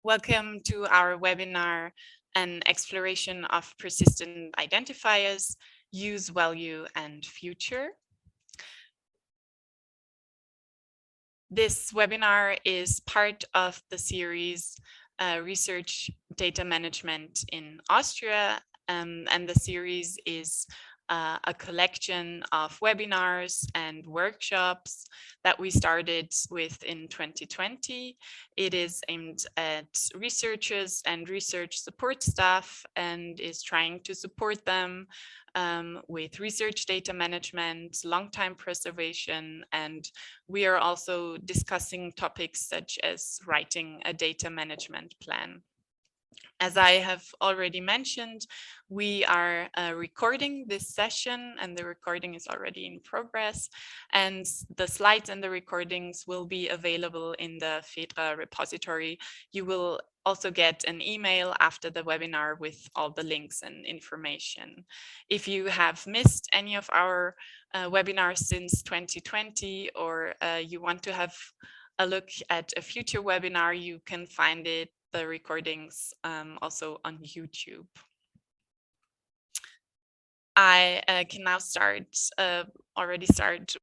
Welcome to our webinar, An Exploration of Persistent Identifiers, Use, Value, and Future. This webinar is part of the series Research Data Management in Austria, and the series is a collection of webinars and workshops that we started with in 2020. It is aimed at researchers and research support staff and is trying to support them with research data management, long-time preservation, and we are also discussing topics such as writing a data management plan. As I have already mentioned, we are recording this session and the recording is already in progress, and the slides and the recordings will be available in the FEDRA repository. You will also get an email after the webinar with all the links and information. If you have missed any of our webinars since 2020, or you want to have a look at a future webinar, you can find the recordings also on YouTube. I can now already start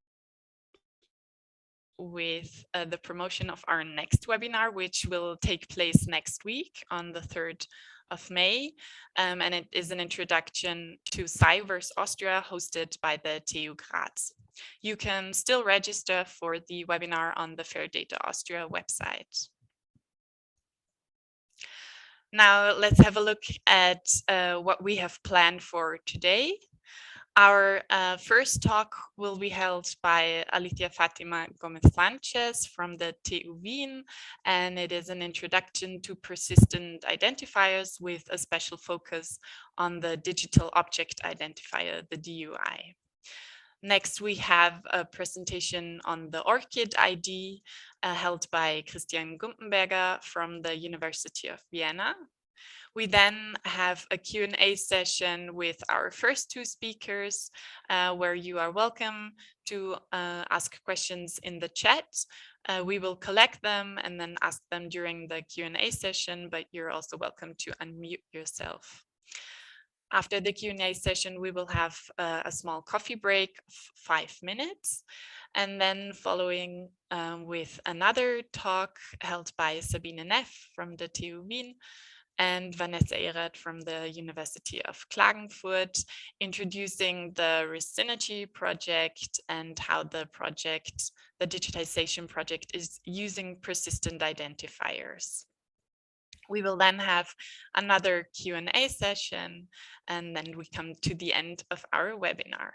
with the promotion of our next webinar, which will take place next week on the 3rd of May. And it is an introduction to Cybers Austria, hosted by the TU Graz. You can still register for the webinar on the Fair Data Austria website. Now let's have a look at what we have planned for today. Our first talk will be held by Alicia Gomez from the TU Wien, and it is an introduction to persistent identifiers with a special focus on the digital object identifier, the DUI. Next, we have a presentation on the Orchid ID held by Christian Gumpenberger from the University of Vienna. We then have a Q&A session with our first two speakers, where you are welcome to ask questions in the chat. We will collect them and then ask them during the Q&A session, but you're also welcome to unmute yourself. After the Q&A session, we will have a small coffee break of 5 minutes, and then following with another talk held by Sabine Neff from the TU Wien and Vanessa Erath from the University of Klagenfurt, introducing the Synergy project and how the digitization project is using persistent identifiers. We will then have another Q&A session, and then we come to the end of our webinar.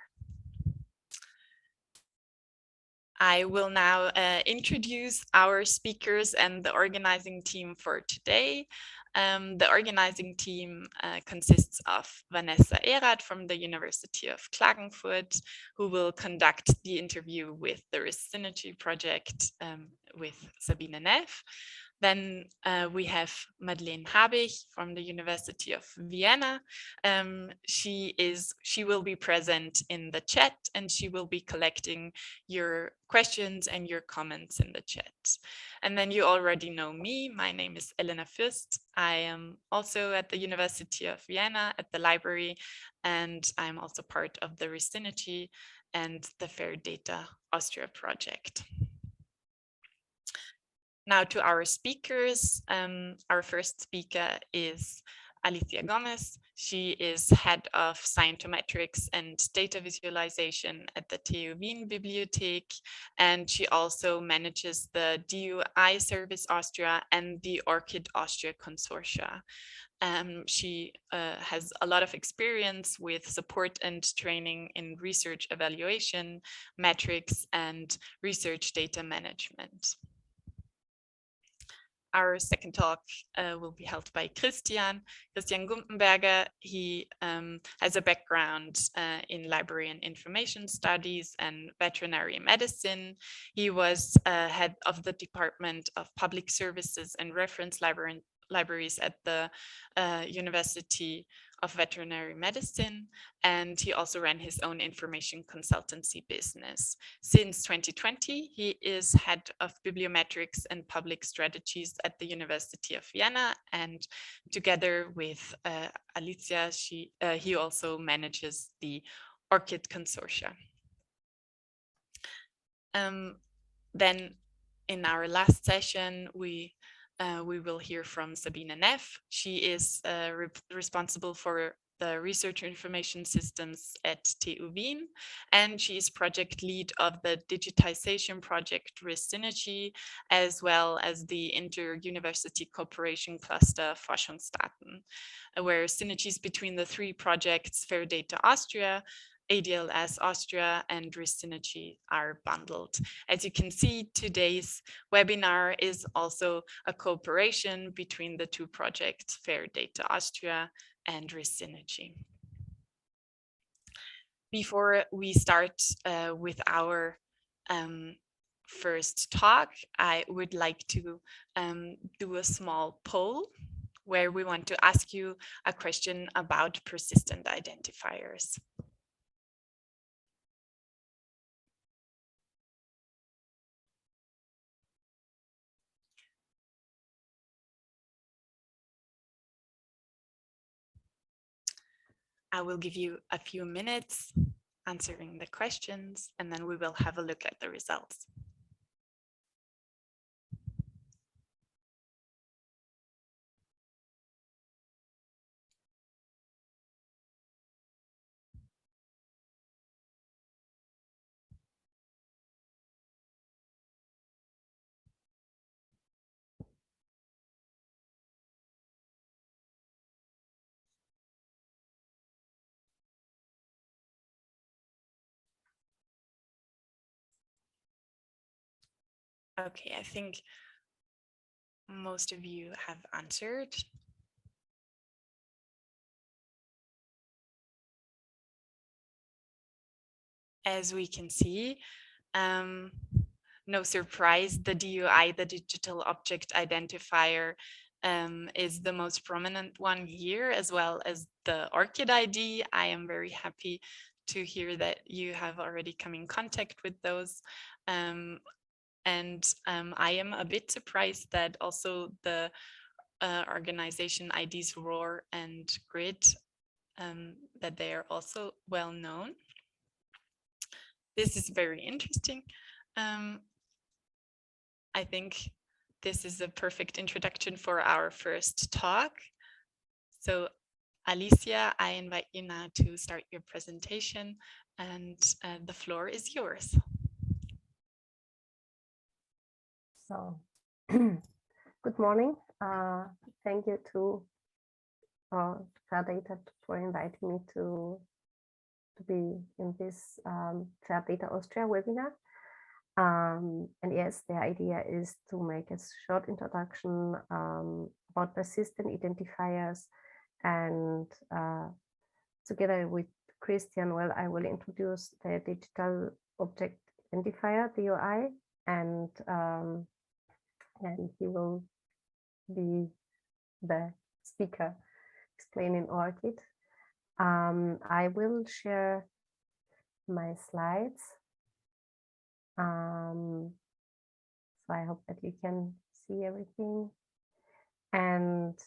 I will now introduce our speakers and the organizing team for today. The organizing team consists of Vanessa Erath from the University of Klagenfurt, who will conduct the interview with the Synergy project with Sabine Neff. Then we have Madeleine Habich from the University of Vienna. She will be present in the chat, and she will be collecting your questions and your comments in the chat. And then you already know me. My name is Elena Fürst. I am also at the University of Vienna at the library, and I'm also part of the Synergy and the Fair Data Austria project. Now to our speakers. Our first speaker is Alicia Gomez. She is head of scientometrics and data visualization at the TU Wien Bibliothek, and she also manages the DUI Service Austria and the Orchid Austria Consortia. She has a lot of experience with support and training in research evaluation, metrics, and research data management. Our second talk will be held by Christian Gumpenberger. He has a background in library and information studies and veterinary medicine. He was head of the Department of Public Services and Reference libraries at the University of Veterinary Medicine, and he also ran his own information consultancy business. Since 2020, he is head of bibliometrics and public strategies at the University of Vienna, and together with Alicia, he also manages the Orchid consortia. Then in our last session, we will hear from Sabine Neff. She is responsible for the research information systems at TU Wien, and she is project lead of the digitization project Synergy, as well as the inter-university cooperation cluster Forschungsdaten, where synergies between the three projects, Fair Data Austria, ADLS Austria, and Synergy are bundled. As you can see, today's webinar is also a cooperation between the two projects, Fair Data Austria and Synergy. Before we start with our first talk, I would like to do a small poll where we want to ask you a question about persistent identifiers. I will give you a few minutes answering the questions, and then we will have a look at the results. Okay, I think most of you have answered. As we can see, no surprise, the DOI, the digital object identifier, is the most prominent one here, as well as the Orchid ID. I am very happy to hear that you have already come in contact with those. And I am a bit surprised that also the organization IDs ROAR and GRID, that they are also well known. This is very interesting. I think this is a perfect introduction for our first talk. So Alicia, I invite you now to start your presentation, and the floor is yours. So, good morning. Thank you to Fair Data for inviting me to be in this Fair Data Austria webinar. And yes, the idea is to make a short introduction about persistent identifiers, and together with Christian, well, I will introduce the digital object identifier, DOI, and he will be the speaker explaining Orchid. I will share my slides. So I hope that you can see everything. And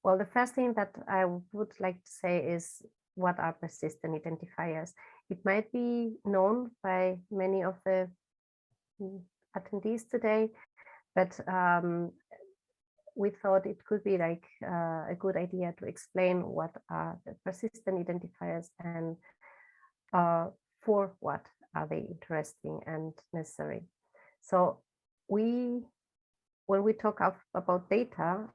well, the first thing that I would like to say is, what are persistent identifiers? It might be known by many of the attendees today, but we thought it could be like a good idea to explain what are the persistent identifiers and for what are they interesting and necessary. So when we talk about data,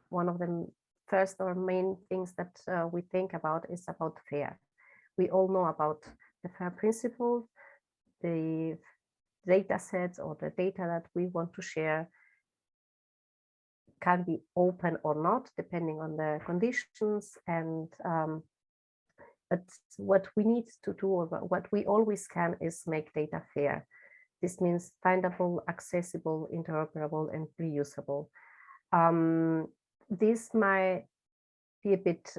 one of the first or main things that we think about is about FAIR. We all know about the FAIR principle, the data sets or the data that we want to share can be open or not, depending on the conditions. And but what we need to do, or what we always can, is make data fair. This means findable, accessible, interoperable, and reusable. This might be a bit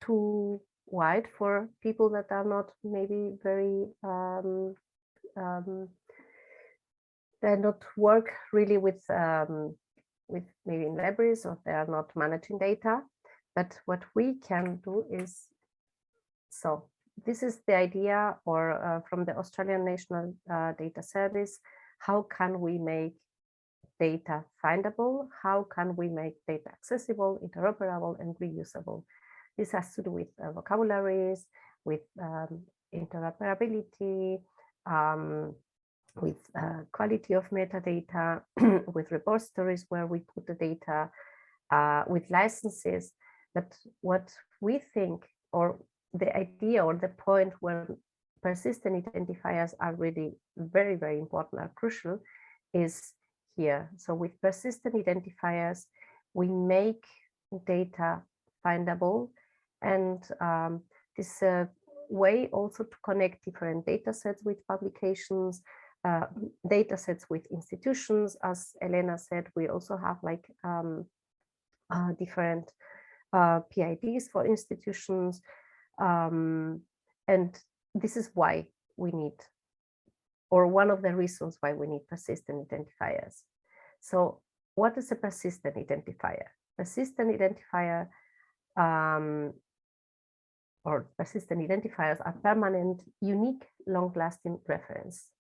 too wide for people that are not maybe very they not work really with maybe in libraries, or they are not managing data. But what we can do is, so this is the idea, or from the Australian National Data Service, how can we make data findable? How can we make data accessible, interoperable, and reusable? This has to do with vocabularies, with interoperability, with quality of metadata, with repositories where we put the data, with licenses. But what we think, or the idea or the point where persistent identifiers are really very, very important, are crucial, is here. So with persistent identifiers, we make data findable, and this is a way also to connect different data sets with publications, data sets with institutions. As Elena said, we also have like different PIDs for institutions. And this is why we need, or one of the reasons why we need persistent identifiers. So what is a persistent identifier? Persistent identifier or persistent identifiers are permanent, unique, long-lasting reference.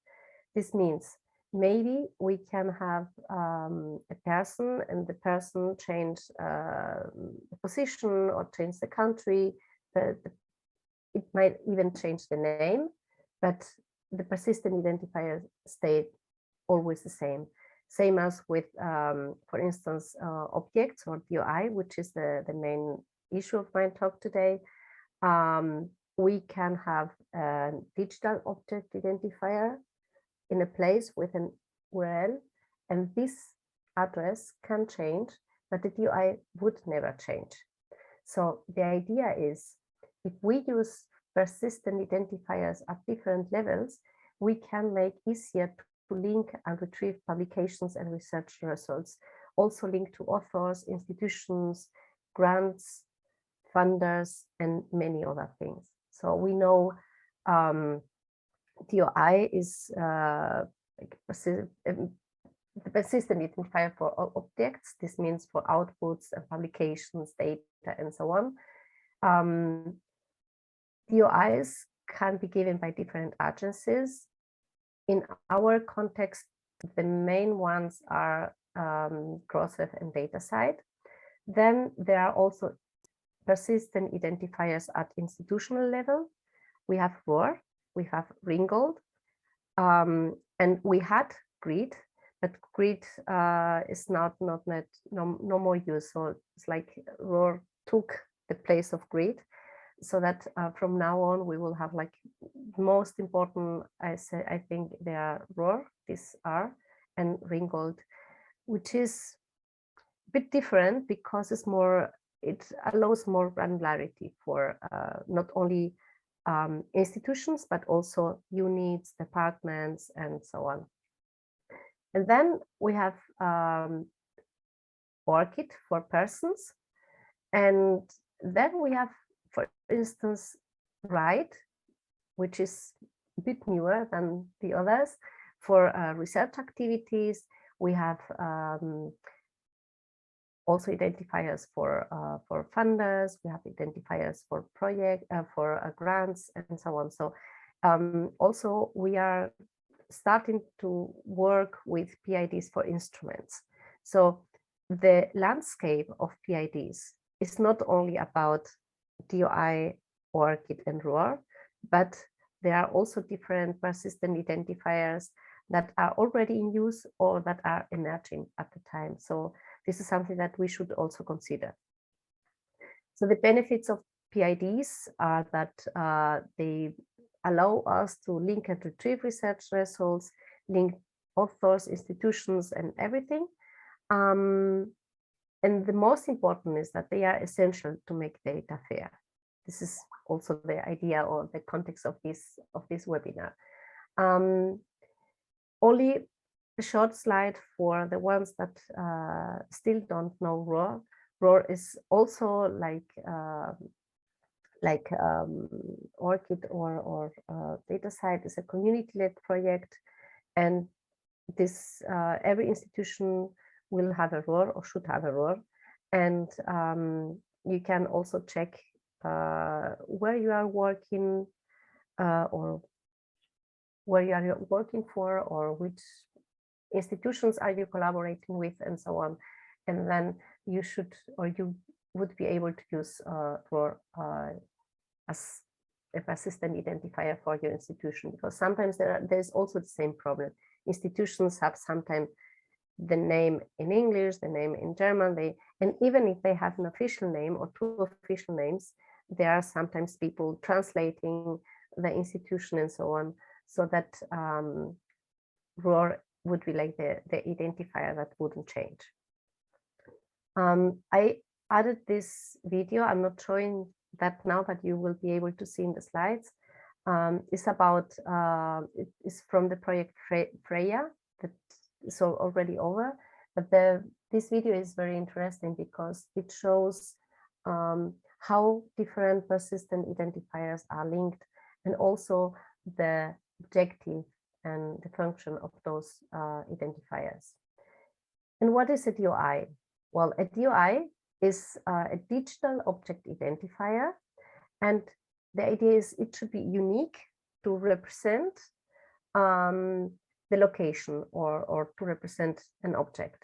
This means maybe we can have a person, and the person change the position or change the country. It might even change the name, but the persistent identifier stayed always the same. Same as with, for instance, objects or DOI, which is the main issue of my talk today. We can have a digital object identifier in a place with an URL, and this address can change, but the DOI would never change. So the idea is, if we use persistent identifiers at different levels, we can make easier to link and retrieve publications and research results, also link to authors, institutions, grants, funders, and many other things. So we know DOI is like the persistent identifier for objects. This means for outputs and publications, data, and so on. DOIs can be given by different agencies. In our context, the main ones are Crossref and DataCite. Then there are also persistent identifiers at institutional level. We have ROR, we have Ringgold, and we had GRID, but GRID is no more used. So it's like ROR took the place of GRID, so that from now on we will have like most important, I think they are ROR, these are, and Ringgold, which is a bit different because it's more, it allows more granularity for not only institutions, but also units, departments, and so on. And then we have Orchid for persons. And then we have, for instance, RIDE, which is a bit newer than the others. For research activities, we have also identifiers for funders. We have identifiers for project, for grants, and so on. So also we are starting to work with PIDs for instruments. So the landscape of PIDs is not only about DOI, ORCID, and ROR, but there are also different persistent identifiers that are already in use or that are emerging at the time. So this is something that we should also consider. So the benefits of PIDs are that they allow us to link and retrieve research results, link authors, institutions, and everything. And the most important is that they are essential to make data fair. This is also the idea or the context of this webinar. Only a short slide for the ones that still don't know ROR. ROR is also like Orchid or DataCite is a community-led project, and this every institution will have a ROR or should have a ROR, and you can also check where you are working or where you are working for, or which institutions are you collaborating with, and so on. And then you should, or you would be able to use ROR as a persistent identifier for your institution, because sometimes there's also the same problem. Institutions have sometimes the name in English, the name in German, and even if they have an official name or two official names, there are sometimes people translating the institution and so on, so that ROR would be like the identifier that wouldn't change. I added this video. I'm not showing that now, but you will be able to see in the slides. It's about, it is from the project Freya, that is already over. But this video is very interesting because it shows how different persistent identifiers are linked, and also the objective and the function of those identifiers. And what is a DOI? Well, a DOI is a digital object identifier, and the idea is it should be unique to represent the location or to represent an object.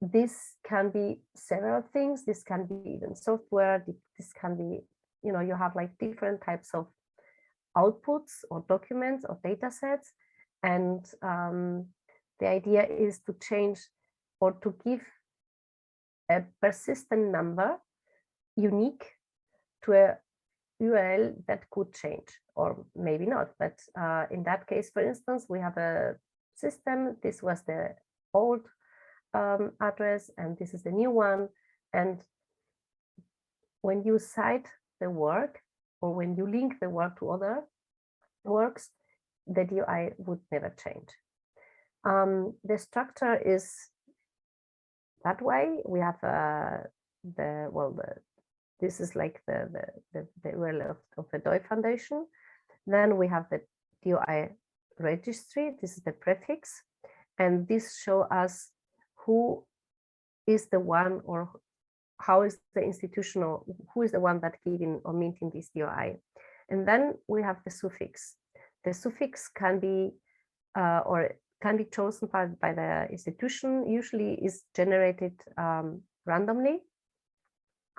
This can be several things. This can be even software. This can be, you know, you have like different types of outputs or documents or data sets. And the idea is to change or to give a persistent number unique to a URL that could change, or maybe not. But in that case, for instance, we have a system. This was the old address, and this is the new one. And when you cite the work, or when you link the work to other works, the DOI would never change. The structure is that way. We have this is like the URL of the DOI Foundation. Then we have the DOI registry. This is the prefix, and this shows us who is the one, or how is the institutional, who is the one that giving or minting this DOI. And then we have the suffix. The suffix can be or can be chosen by the institution. Usually is generated randomly.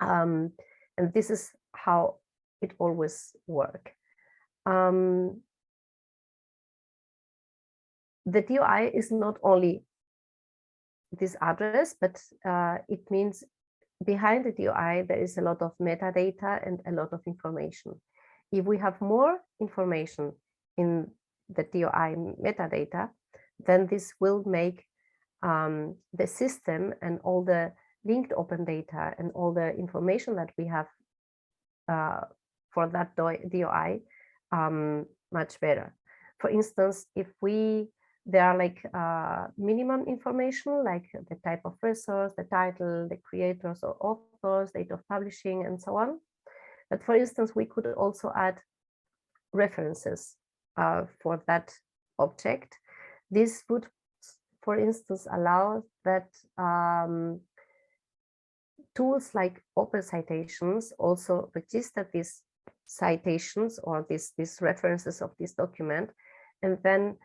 And this is how it always works. The DOI is not only this address, but it means behind the DOI there is a lot of metadata and a lot of information. If we have more information in the DOI metadata, then this will make the system and all the linked open data and all the information that we have for that DOI much better. For instance, if there are like minimum information, like the type of resource, the title, the creators or authors, date of publishing, and so on. But for instance, we could also add references for that object. This would, for instance, allow that tools like Open Citations also register these citations or these references of this document, and then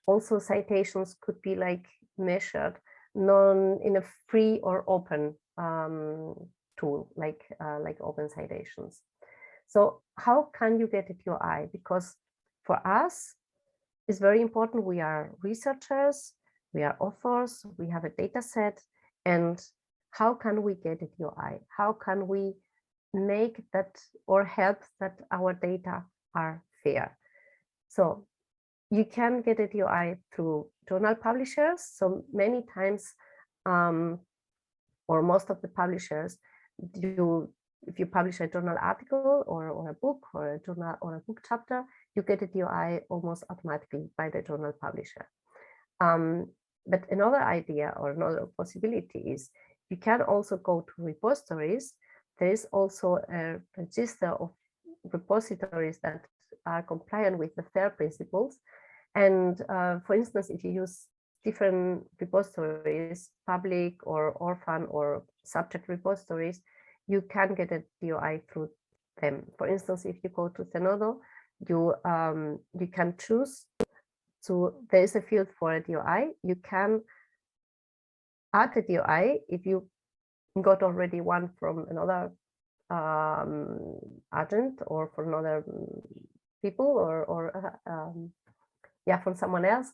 also citations could be like measured in a free or open tool like Open Citations. So how can you get a DOI? Because for us, it's very important. We are researchers, we are authors, we have a data set, and how can we get a DOI? How can we make that or help that our data are fair? So you can get a DOI through journal publishers. So many times, or most of the publishers, if you publish a journal article or a book or a journal or a book chapter, you get a DOI almost automatically by the journal publisher. But another idea or another possibility is you can also go to repositories. There is also a register of repositories that are compliant with the FAIR principles. And for instance, if you use different repositories, public or orphan or subject repositories, you can get a DOI through them. For instance, if you go to Zenodo, you can choose to, there is a field for a DOI. You can add a DOI if you got already one from another agent or from another people or yeah, from someone else.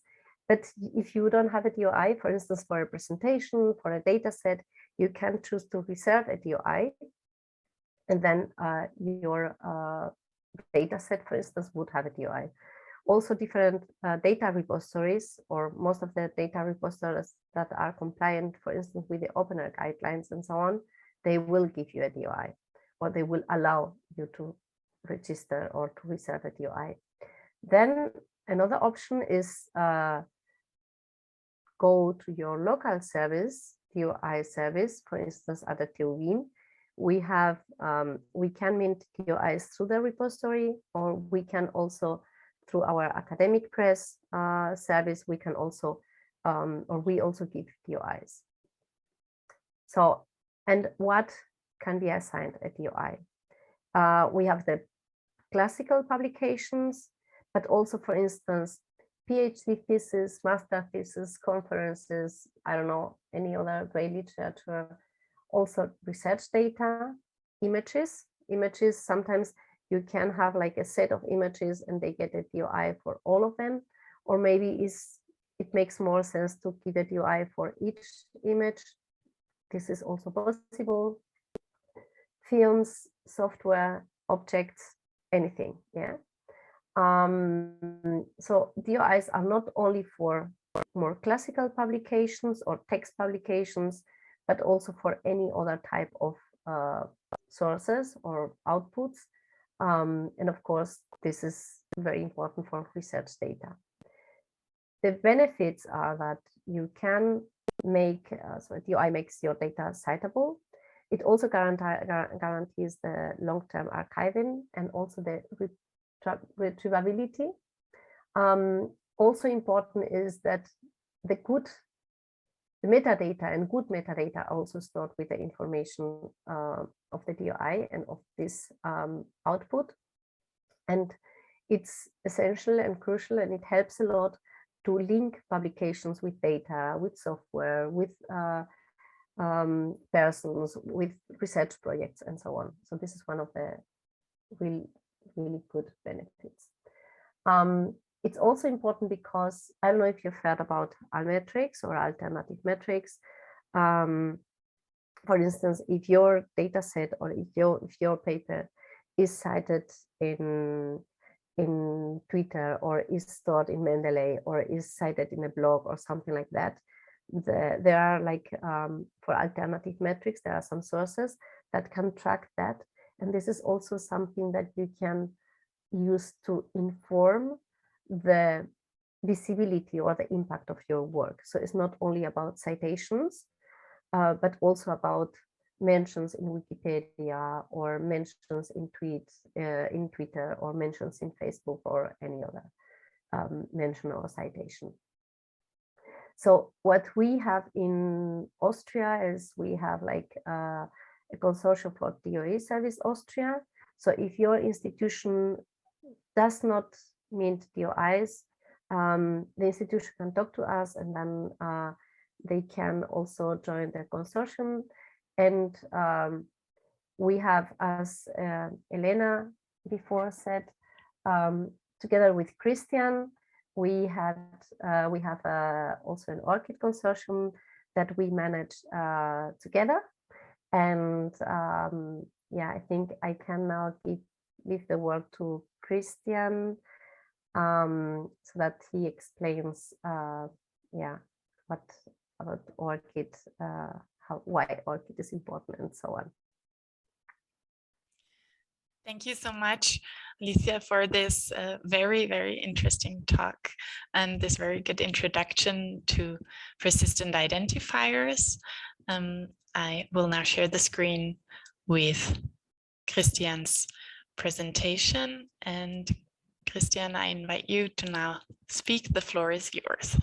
But if you don't have a DOI, for instance, for a presentation, for a data set, you can choose to reserve a DOI. And then your data set, for instance, would have a DOI. Also different data repositories, or most of the data repositories that are compliant, for instance, with the OpenR guidelines and so on, they will give you a DOI, or they will allow you to register or to reserve a DOI. Then another option is go to your local service, DOI service, for instance, at the TU Wien. We have, we can mint DOIs through the repository, or we can also, through our academic press service, we can also, or we also give DOIs. So, and what can be assigned a DOI? We have the classical publications, but also, for instance, PhD thesis, master thesis, conferences, I don't know, any other great literature, also research data, images. Images, sometimes you can have like a set of images and they get a DOI for all of them, or maybe it makes more sense to give a DOI for each image. This is also possible. Films, software, objects, anything, yeah. So DOIs are not only for more classical publications or text publications, but also for any other type of sources or outputs. And of course, this is very important for research data. The benefits are that you can make, so DOI makes your data citable. It also guarantees the long-term archiving and also the retrievability. Also important is that the metadata and good metadata are also stored with the information of the DOI and of this output. And it's essential and crucial, and it helps a lot to link publications with data, with software, with persons, with research projects, and so on. So this is one of the really good benefits. It's also important because I don't know if you've heard about metrics or alternative metrics. For instance, if your data set or if your paper is cited in Twitter or is stored in Mendeley or is cited in a blog or something like that, there are like for alternative metrics, there are some sources that can track that. And this is also something that you can use to inform the visibility or the impact of your work. So it's not only about citations, but also about mentions in Wikipedia or mentions in tweets, in Twitter, or mentions in Facebook or any other mention or citation. So what we have in Austria is we have like a consortium for DOI Service Austria. So if your institution does not mint DOIs, the institution can talk to us, and then they can also join the consortium. And we have, as Elena before said, together with Christian, we have also an Orchid consortium that we manage together. And yeah, I think I can now leave the word to Christian so that he explains yeah, what about Orchid, why Orchid is important and so on. Thank you so much, Alicia, for this very, very interesting talk and this very good introduction to persistent identifiers. I will now share the screen with Christian's presentation. And Christian, I invite you to now speak. The floor is yours.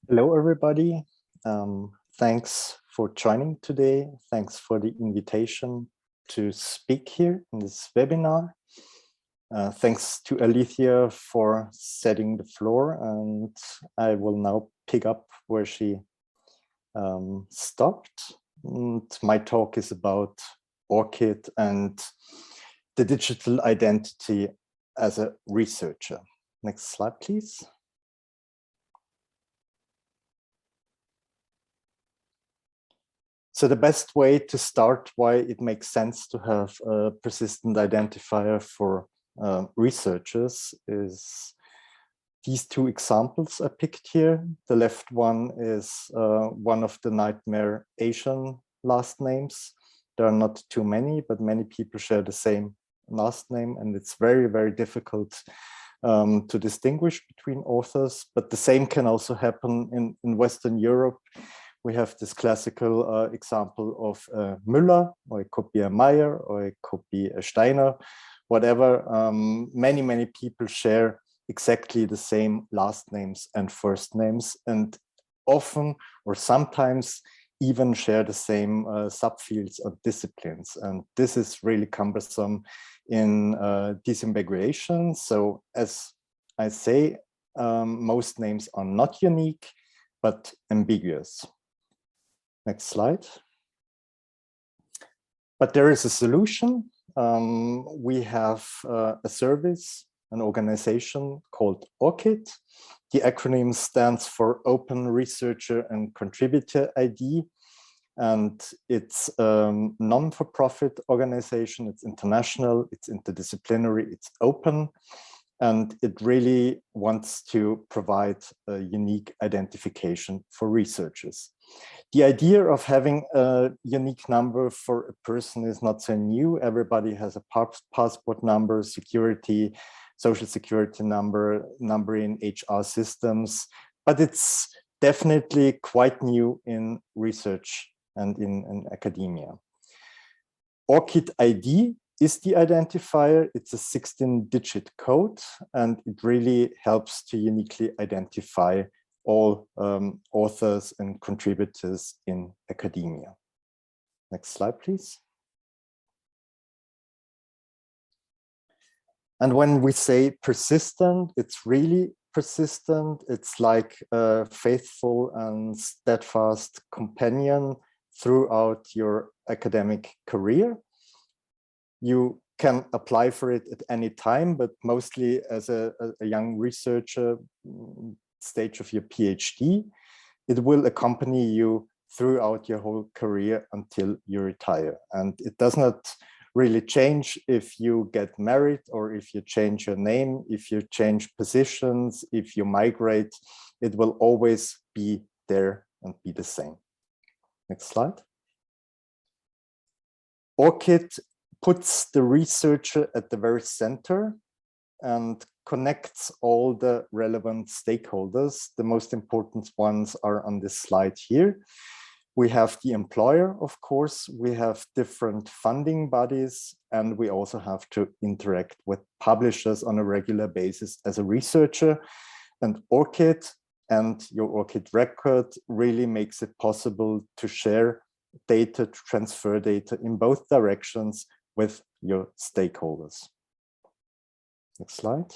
Hello, everybody. Thanks for joining today. Thanks for the invitation to speak here in this webinar. Thanks to Alicia for setting the floor, and I will now pick up where she stopped. And my talk is about Orchid and the digital identity as a researcher. Next slide, please. So the best way to start why it makes sense to have a persistent identifier for researchers is these two examples I picked here. The left one is one of the nightmare Asian last names. There are not too many, but many people share the same last name, and it's very, very difficult to distinguish between authors. But the same can also happen in Western Europe. We have this classical example of Müller, or it could be a Meyer, or it could be a Steiner, whatever. Many, many people share exactly the same last names and first names, and often or sometimes even share the same subfields or disciplines. And this is really cumbersome in disambiguation. So as I say, most names are not unique, but ambiguous. Next slide. But there is a solution. We have a service, an organization called Orchid. The acronym stands for Open Researcher and Contributor ID. And it's a non-for-profit organization. It's international, it's interdisciplinary, it's open. And it really wants to provide a unique identification for researchers. The idea of having a unique number for a person is not so new. Everybody has a passport number, security, social security number in HR systems, but it's definitely quite new in research and in academia. Orchid ID is the identifier. It's a 16-digit code, and it really helps to uniquely identify all authors and contributors in academia. Next slide, please. And when we say persistent, it's really persistent. It's like a faithful and steadfast companion throughout your academic career. You can apply for it at any time, but mostly as a young researcher, stage of your PhD, it will accompany you throughout your whole career until you retire. And it does not really change if you get married or if you change your name, if you change positions, if you migrate, it will always be there and be the same. Next slide. Orchid puts the researcher at the very center and connects all the relevant stakeholders. The most important ones are on this slide here. We have the employer, of course, we have different funding bodies, and we also have to interact with publishers on a regular basis as a researcher. And Orchid and your Orchid record really makes it possible to share data, to transfer data in both directions with your stakeholders. Next slide.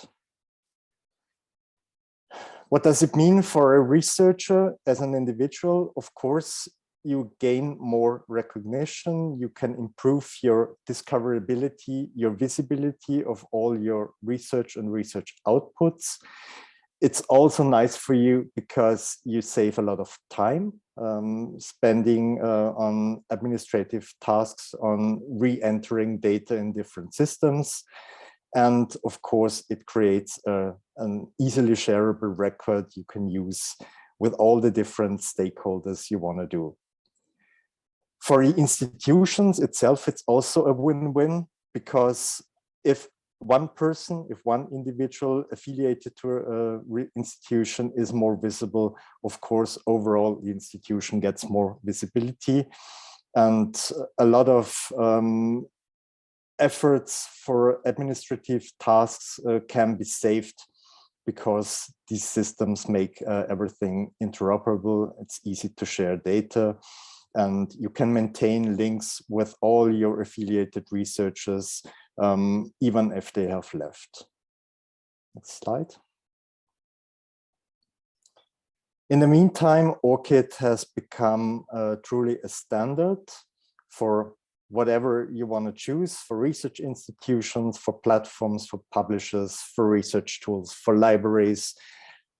What does it mean for a researcher as an individual? Of course, you gain more recognition, you can improve your discoverability, your visibility of all your research and research outputs. It's also nice for you because you save a lot of time spending on administrative tasks, on re-entering data in different systems. And of course, it creates an easily shareable record you can use with all the different stakeholders you want to do. For the institutions itself, it's also a win-win, because if one person, if one individual affiliated to a institution is more visible, of course, overall the institution gets more visibility, and a lot of efforts for administrative tasks can be saved, because these systems make everything interoperable. It's easy to share data, and you can maintain links with all your affiliated researchers, even if they have left. Next slide. In the meantime, Orchid has become truly a standard for whatever you want to choose, for research institutions, for platforms, for publishers, for research tools, for libraries,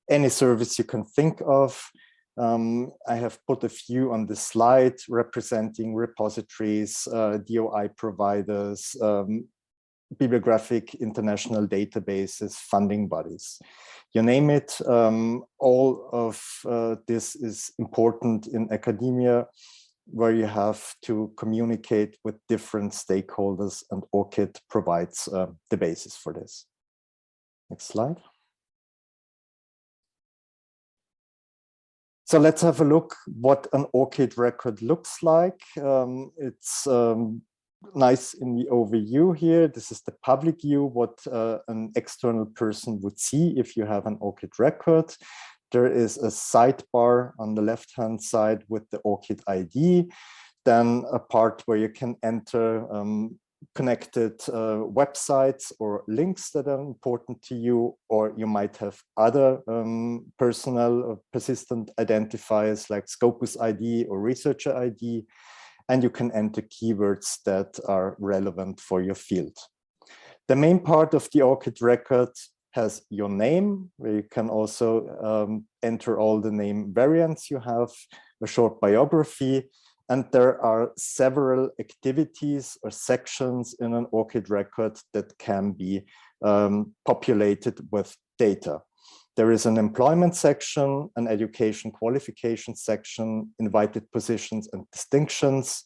any service you can think of. I have put a few on the slide representing repositories, DOI providers, bibliographic international databases, funding bodies. You name it, all of this is important in academia, where you have to communicate with different stakeholders, and Orchid provides the basis for this. Next slide. So let's have a look what an Orchid record looks like. It's nice in the overview here. This is the public view, what an external person would see if you have an Orchid record. There is a sidebar on the left-hand side with the Orchid ID, then a part where you can enter connected websites or links that are important to you, or you might have other personal persistent identifiers like Scopus ID or Researcher ID, and you can enter keywords that are relevant for your field. The main part of the Orchid record has your name, where you can also enter all the name variants you have, a short biography, and there are several activities or sections in an Orchid record that can be populated with data. There is an employment section, an education qualification section, invited positions and distinctions,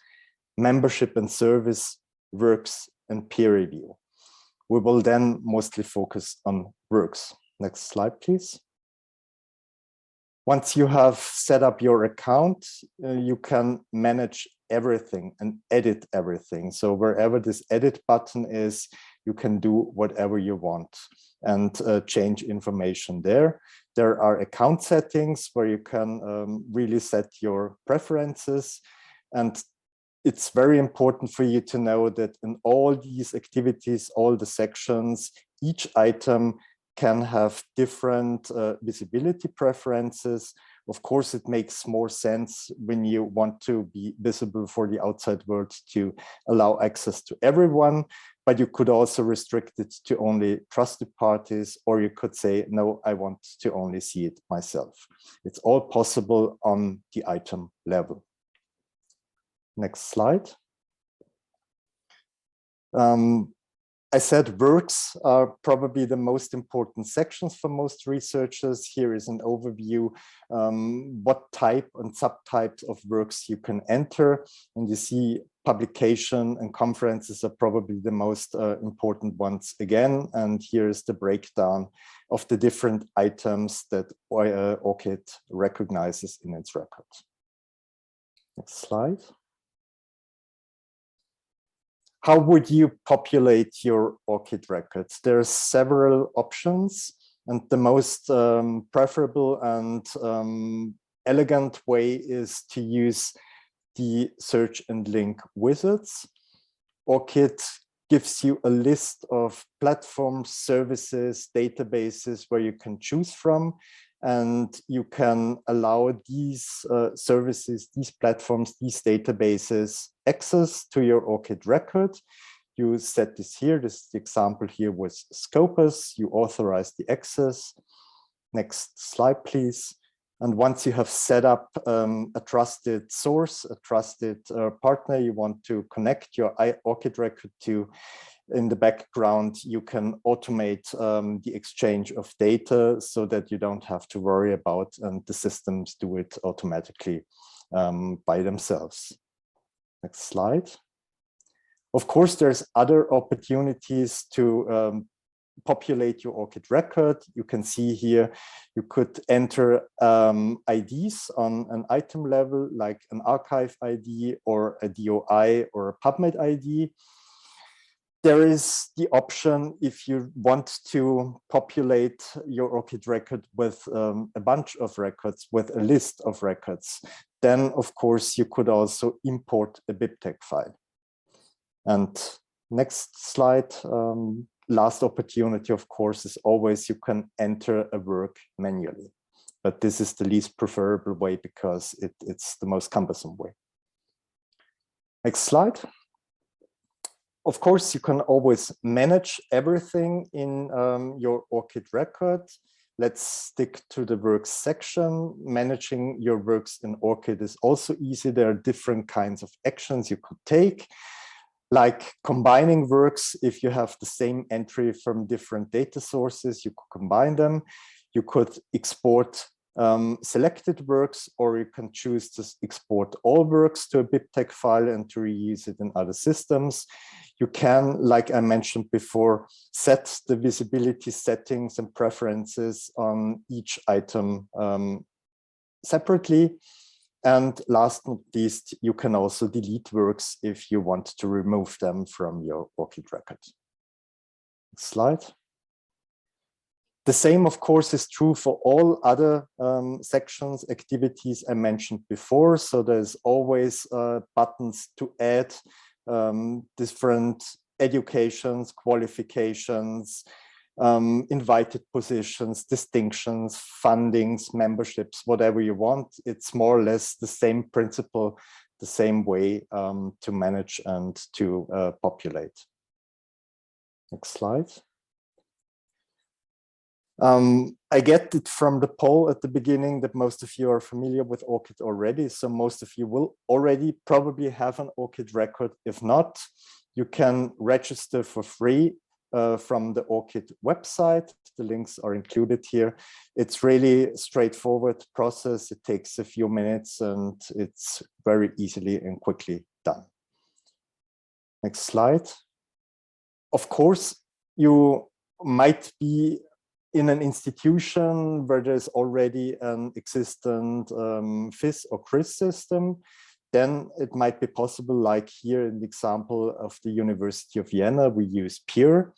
membership and service, works, and peer review. We will then mostly focus on works. Next slide, please. Once you have set up your account, you can manage everything and edit everything. So wherever this edit button is, you can do whatever you want and change information there. There are account settings where you can really set your preferences. And it's very important for you to know that in all these activities, all the sections, each item can have different visibility preferences. Of course, it makes more sense when you want to be visible for the outside world to allow access to everyone, but you could also restrict it to only trusted parties, or you could say, no, I want to only see it myself. It's all possible on the item level. Next slide. I said works are probably the most important sections for most researchers. Here is an overview, what type and subtypes of works you can enter. And you see publication and conferences are probably the most important ones again. And here is the breakdown of the different items that Orchid recognizes in its record. Next slide. How would you populate your Orchid records? There are several options, and the most preferable and elegant way is to use the search and link wizards. Orchid gives you a list of platforms, services, databases where you can choose from, and you can allow these services, these platforms, these databases access to your Orchid record. You set this here. This is the example here was Scopus. You authorize the access. Next slide, please. And once you have set up a trusted source, a trusted partner you want to connect your Orchid record to, in the background, you can automate the exchange of data so that you don't have to worry about, and the systems do it automatically by themselves. Next slide. Of course, there's other opportunities to populate your Orchid record. You can see here, you could enter IDs on an item level, like an archive ID or a DOI or a PubMed ID. There is the option, if you want to populate your Orchid record with a bunch of records, with a list of records, then of course you could also import a BibTeX file. And next slide. Last opportunity, of course, is always you can enter a work manually, but this is the least preferable way because it's the most cumbersome way. Next slide. Of course, you can always manage everything in your Orchid record. Let's stick to the works section. Managing your works in Orchid is also easy. There are different kinds of actions you could take, like combining works. If you have the same entry from different data sources, you could combine them. You could export selected works, or you can choose to export all works to a BibTeX file and to reuse it in other systems. You can, like I mentioned before, set the visibility settings and preferences on each item separately. And last but not least, you can also delete works if you want to remove them from your Orchid record. Next slide. The same, of course, is true for all other sections, activities I mentioned before. So there's always buttons to add different educations, qualifications, invited positions, distinctions, fundings, memberships, whatever you want. It's more or less the same principle, the same way to manage and to populate. Next slide. I get it from the poll at the beginning that most of you are familiar with Orchid already. So most of you will already probably have an Orchid record. If not, you can register for free from the Orchid website. The links are included here. It's really straightforward process. It takes a few minutes and it's very easily and quickly done. Next slide. Of course, you might be in an institution where there's already an existent FIS or CRIS system. Then it might be possible, like here in the example of the University of Vienna, we use PEER,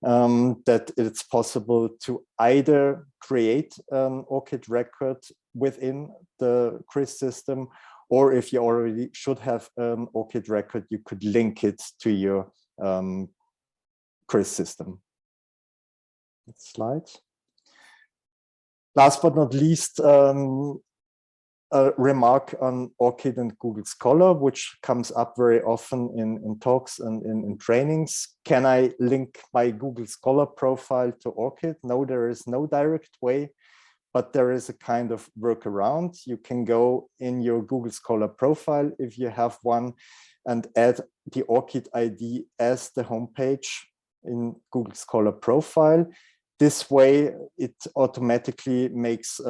that it's possible to either create an Orchid record within the CRIS system, or if you already should have an Orchid record, you could link it to your CRIS system. Next slide. Last but not least, a remark on Orchid and Google Scholar, which comes up very often in talks and in trainings. Can I link my Google Scholar profile to Orchid? No, there is no direct way, but there is a kind of workaround. You can go in your Google Scholar profile, if you have one, and add the Orchid ID as the homepage in Google Scholar profile. This way, it automatically makes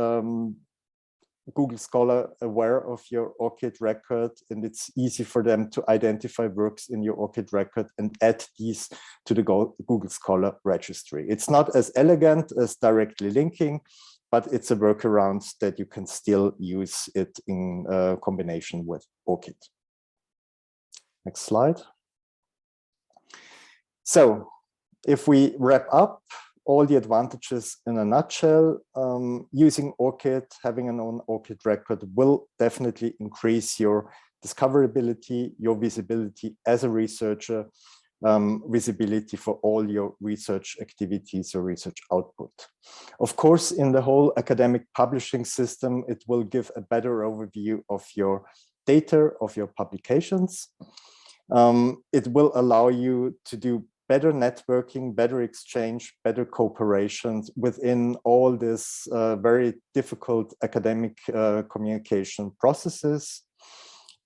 Google Scholar aware of your Orchid record, and it's easy for them to identify works in your Orchid record and add these to the Google Scholar registry. It's not as elegant as directly linking, but it's a workaround that you can still use it in combination with Orchid. Next slide. So if we wrap up all the advantages in a nutshell, using Orchid, having an own Orchid record will definitely increase your discoverability, your visibility as a researcher, visibility for all your research activities or research output. Of course, in the whole academic publishing system, it will give a better overview of your data, of your publications. It will allow you to do better networking, better exchange, better cooperation within all this very difficult academic communication processes.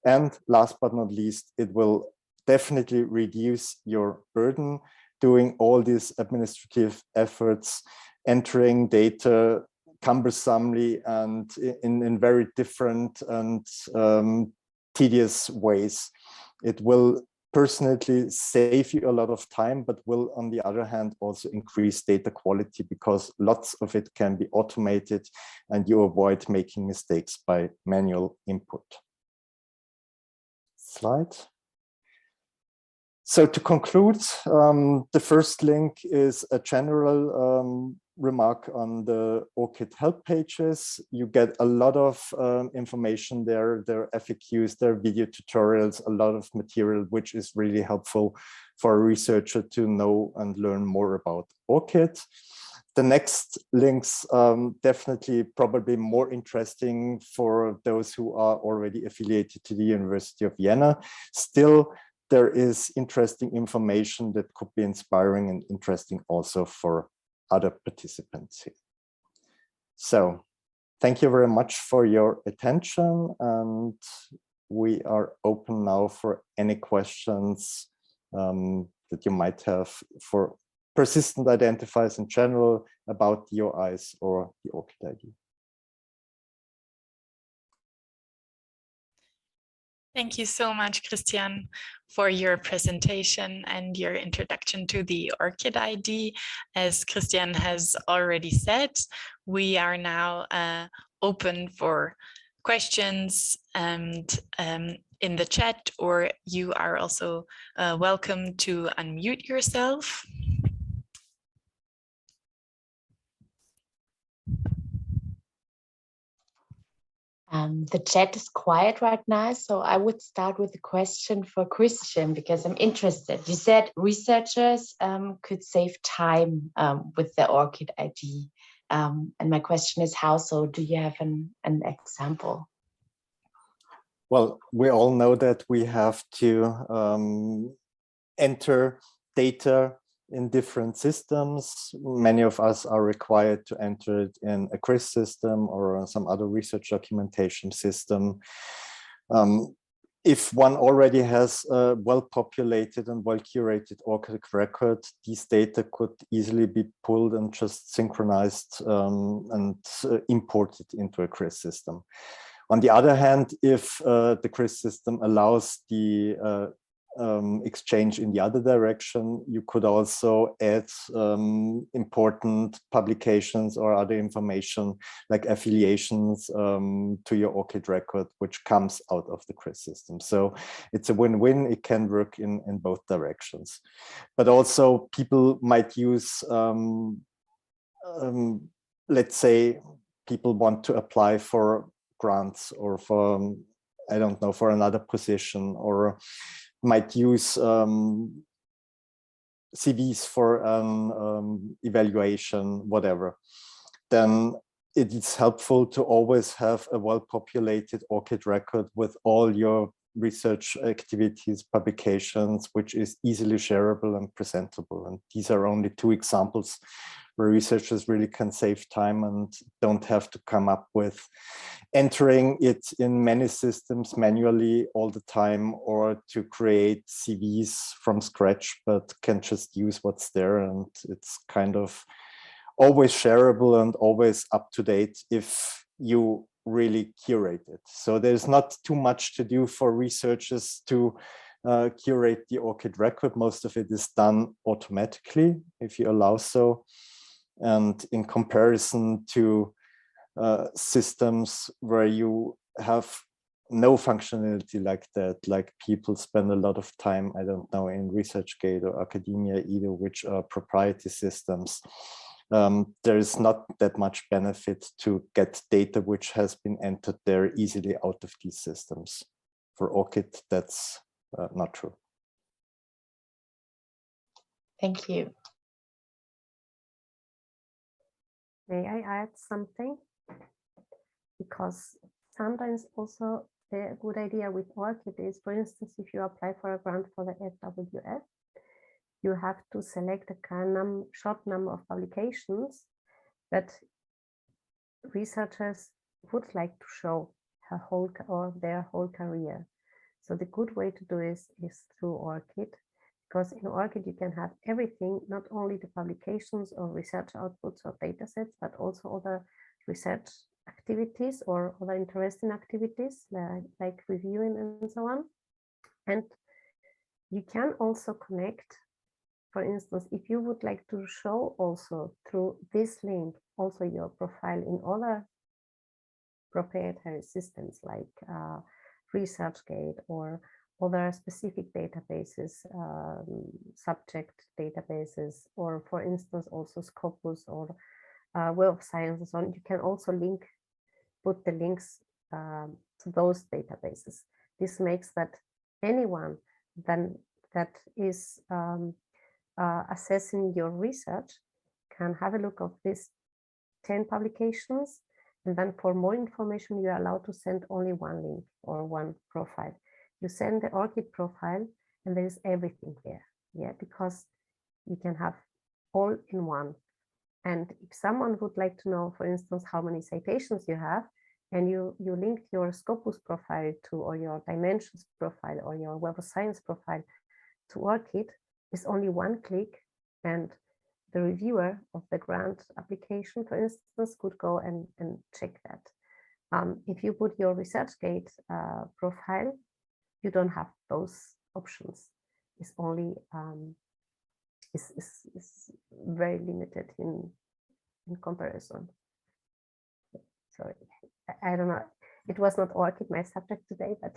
And last but not least, it will definitely reduce your burden doing all these administrative efforts, entering data cumbersomely and in very different and tedious ways. It will personally save you a lot of time, but will, on the other hand, also increase data quality because lots of it can be automated and you avoid making mistakes by manual input. Slide. So to conclude, the first link is a general remark on the Orchid help pages. You get a lot of information there. There are FAQs, there are video tutorials, a lot of material, which is really helpful for a researcher to know and learn more about Orchid. The next links definitely probably more interesting for those who are already affiliated to the University of Vienna. Still, there is interesting information that could be inspiring and interesting also for other participants here. So thank you very much for your attention, and we are open now for any questions that you might have for persistent identifiers in general, about DOIs or the Orchid ID. Thank you so much, Christian, for your presentation and your introduction to the Orchid ID. As Christian has already said, we are now open for questions and in the chat, or you are also welcome to unmute yourself. The chat is quiet right now, so I would start with a question for Christian because I'm interested. You said researchers could save time with the Orchid ID. And my question is how so? Do you have an example? Well, we all know that we have to enter data in different systems. Many of us are required to enter it in a CRIS system or some other research documentation system. If one already has a well-populated and well-curated Orchid record, these data could easily be pulled and just synchronized and imported into a CRIS system. On the other hand, if the CRIS system allows the exchange in the other direction, you could also add important publications or other information like affiliations to your Orchid record, which comes out of the CRIS system. So it's a win-win. It can work in both directions. But also people might use, let's say, people want to apply for grants or for, I don't know, for another position, or might use CVs for evaluation, whatever, then it is helpful to always have a well-populated Orchid record with all your research activities, publications, which is easily shareable and presentable. And these are only two examples where researchers really can save time and don't have to come up with entering it in many systems manually all the time, or to create CVs from scratch, but can just use what's there. And it's kind of always shareable and always up to date if you really curate it. So there's not too much to do for researchers to curate the Orchid record. Most of it is done automatically if you allow so. And in comparison to systems where you have no functionality like that, like people spend a lot of time, I don't know, in ResearchGate or academia either, which are proprietary systems, there is not that much benefit to get data which has been entered there easily out of these systems. For Orchid, that's not true. Thank you. May I add something? Because sometimes also a good idea with Orchid is, for instance, if you apply for a grant for the FWF, you have to select a short number of publications that researchers would like to show their whole career. So the good way to do this is through Orchid, because in Orchid you can have everything, not only the publications or research outputs or data sets, but also other research activities or other interesting activities like reviewing and so on. And You can also connect, for instance, if you would like to show also through this link also your profile in other proprietary systems like ResearchGate or other specific databases, subject databases, or for instance also Scopus or Web of Science and so on, you can also put the links to those databases. This makes that anyone then that is assessing your research can have a look of these 10 publications, and then for more information you are allowed to send only one link or one profile. You send the Orchid profile and there is everything there, yeah, because you can have all in one. And if someone would like to know, for instance, how many citations you have, and you link your Scopus profile to, or your Dimensions profile, or your Web of Science profile to Orchid, it's only one click, and the reviewer of the grant application, for instance, could go and check that. If you put your ResearchGate profile, you don't have those options. It's only is very limited in comparison. Sorry, I don't know. It was not Orchid my subject today, but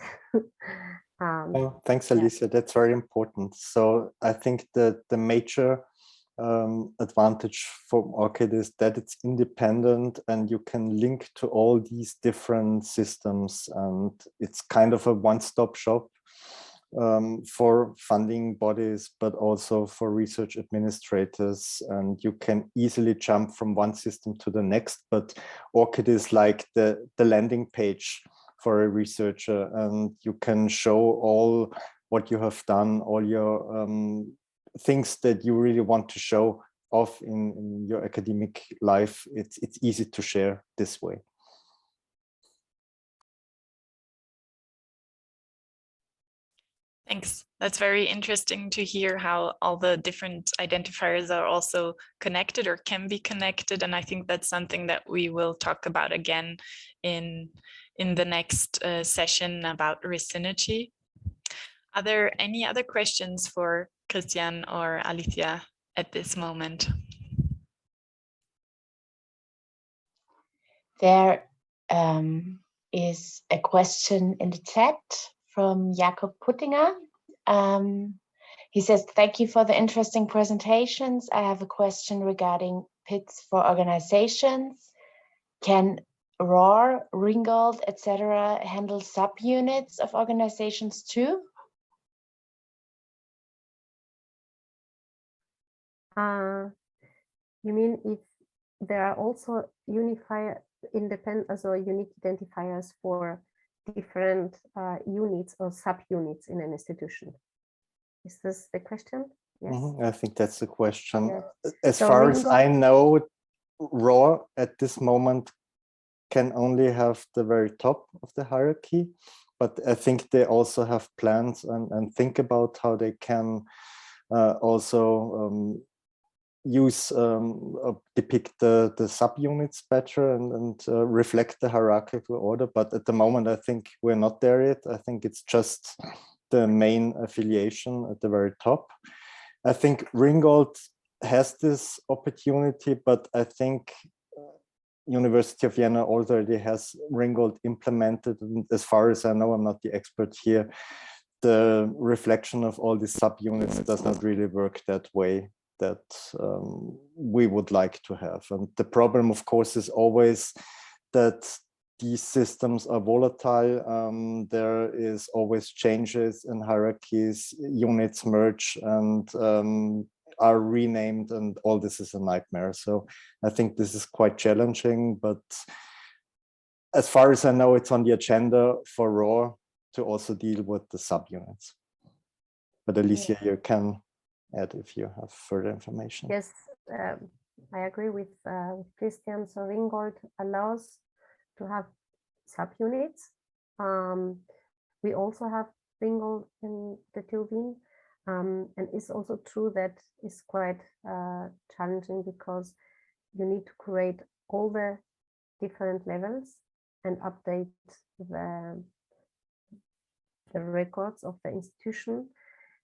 oh, thanks, Alicia. Yeah. That's very important. So I think that the major advantage for Orchid is that it's independent and you can link to all these different systems, and it's kind of a one-stop shop for funding bodies, but also for research administrators, and you can easily jump from one system to the next. But Orchid is like the landing page for a researcher, and you can show all what you have done, all your things that you really want to show off in your academic life. It's easy to share this way. Thanks. That's very interesting to hear how all the different identifiers are also connected or can be connected. And I think that's something that we will talk about again in the next session about resynergy. Are there any other questions for Christian or Alicia at this moment? There is a question in the chat from Jakob Puttinger. He says, thank you for the interesting presentations. I have a question regarding PIDs for organizations. Can ROR, Ringgold, etc. handle subunits of organizations too? You mean if there are also independent, also unique identifiers for different units or subunits in an institution? Is this the question? Yes. I think that's the question. Yes. As so far as I know, RAW at this moment can only have the very top of the hierarchy, but I think they also have plans and think about how they can also use depict the subunits better and reflect the hierarchical order. But at the moment, I think we're not there yet. I think it's just the main affiliation at the very top. I think Ringgold has this opportunity, but I think University of Vienna already has Ringgold implemented. And as far as I know, I'm not the expert here, the reflection of all these subunits does not really work that way that we would like to have. And the problem, of course, is always that these systems are volatile. There is always changes in hierarchies, units merge and are renamed, and all this is a nightmare. So I think this is quite challenging, but as far as I know, it's on the agenda for RAW to also deal with the subunits. But Alicia, you can add if you have further information. Yes, I agree with Christian. So Ringgold allows to have subunits. We also have Ringgold in the Tubin, and it's also true that it's quite challenging because you need to create all the different levels and update the records of the institution.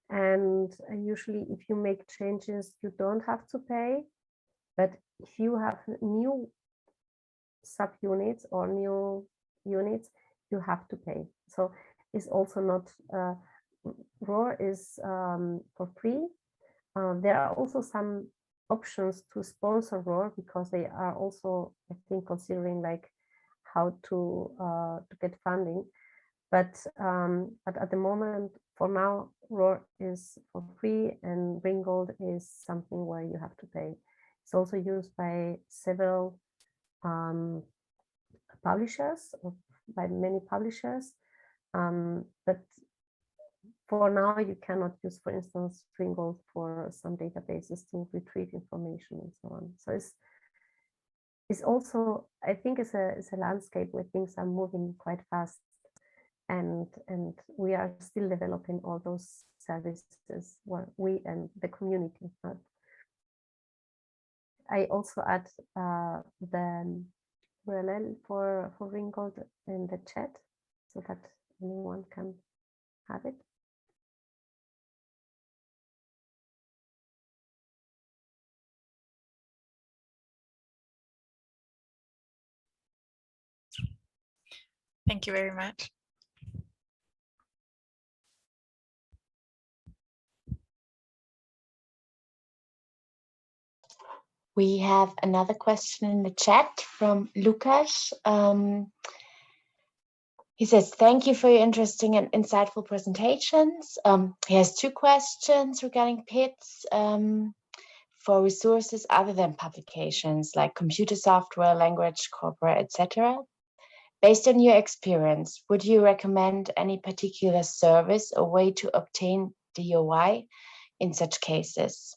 And usually if you make changes, you don't have to pay. But if you have new subunits or new units, you have to pay. So it's also not, ROR is for free. There are also some options to sponsor ROR because they are also, I think, considering like how to get funding. But at the moment, for now, ROR is for free, and Ringgold is something where you have to pay. It's also used by several publishers, or by many publishers. But for now, you cannot use, for instance, Ringgold for some databases to retrieve information and so on. So it's also, I think, it's a landscape where things are moving quite fast, and we are still developing all those services where we and the community. But I also add the URL for Ringgold in the chat so that anyone can have it. Thank you very much. We have another question in the chat from Lukas. He says, thank you for your interesting and insightful presentations. He has two questions regarding PIDs for resources other than publications like computer software, language, corporate, etc. Based on your experience, would you recommend any particular service or way to obtain DOI in such cases?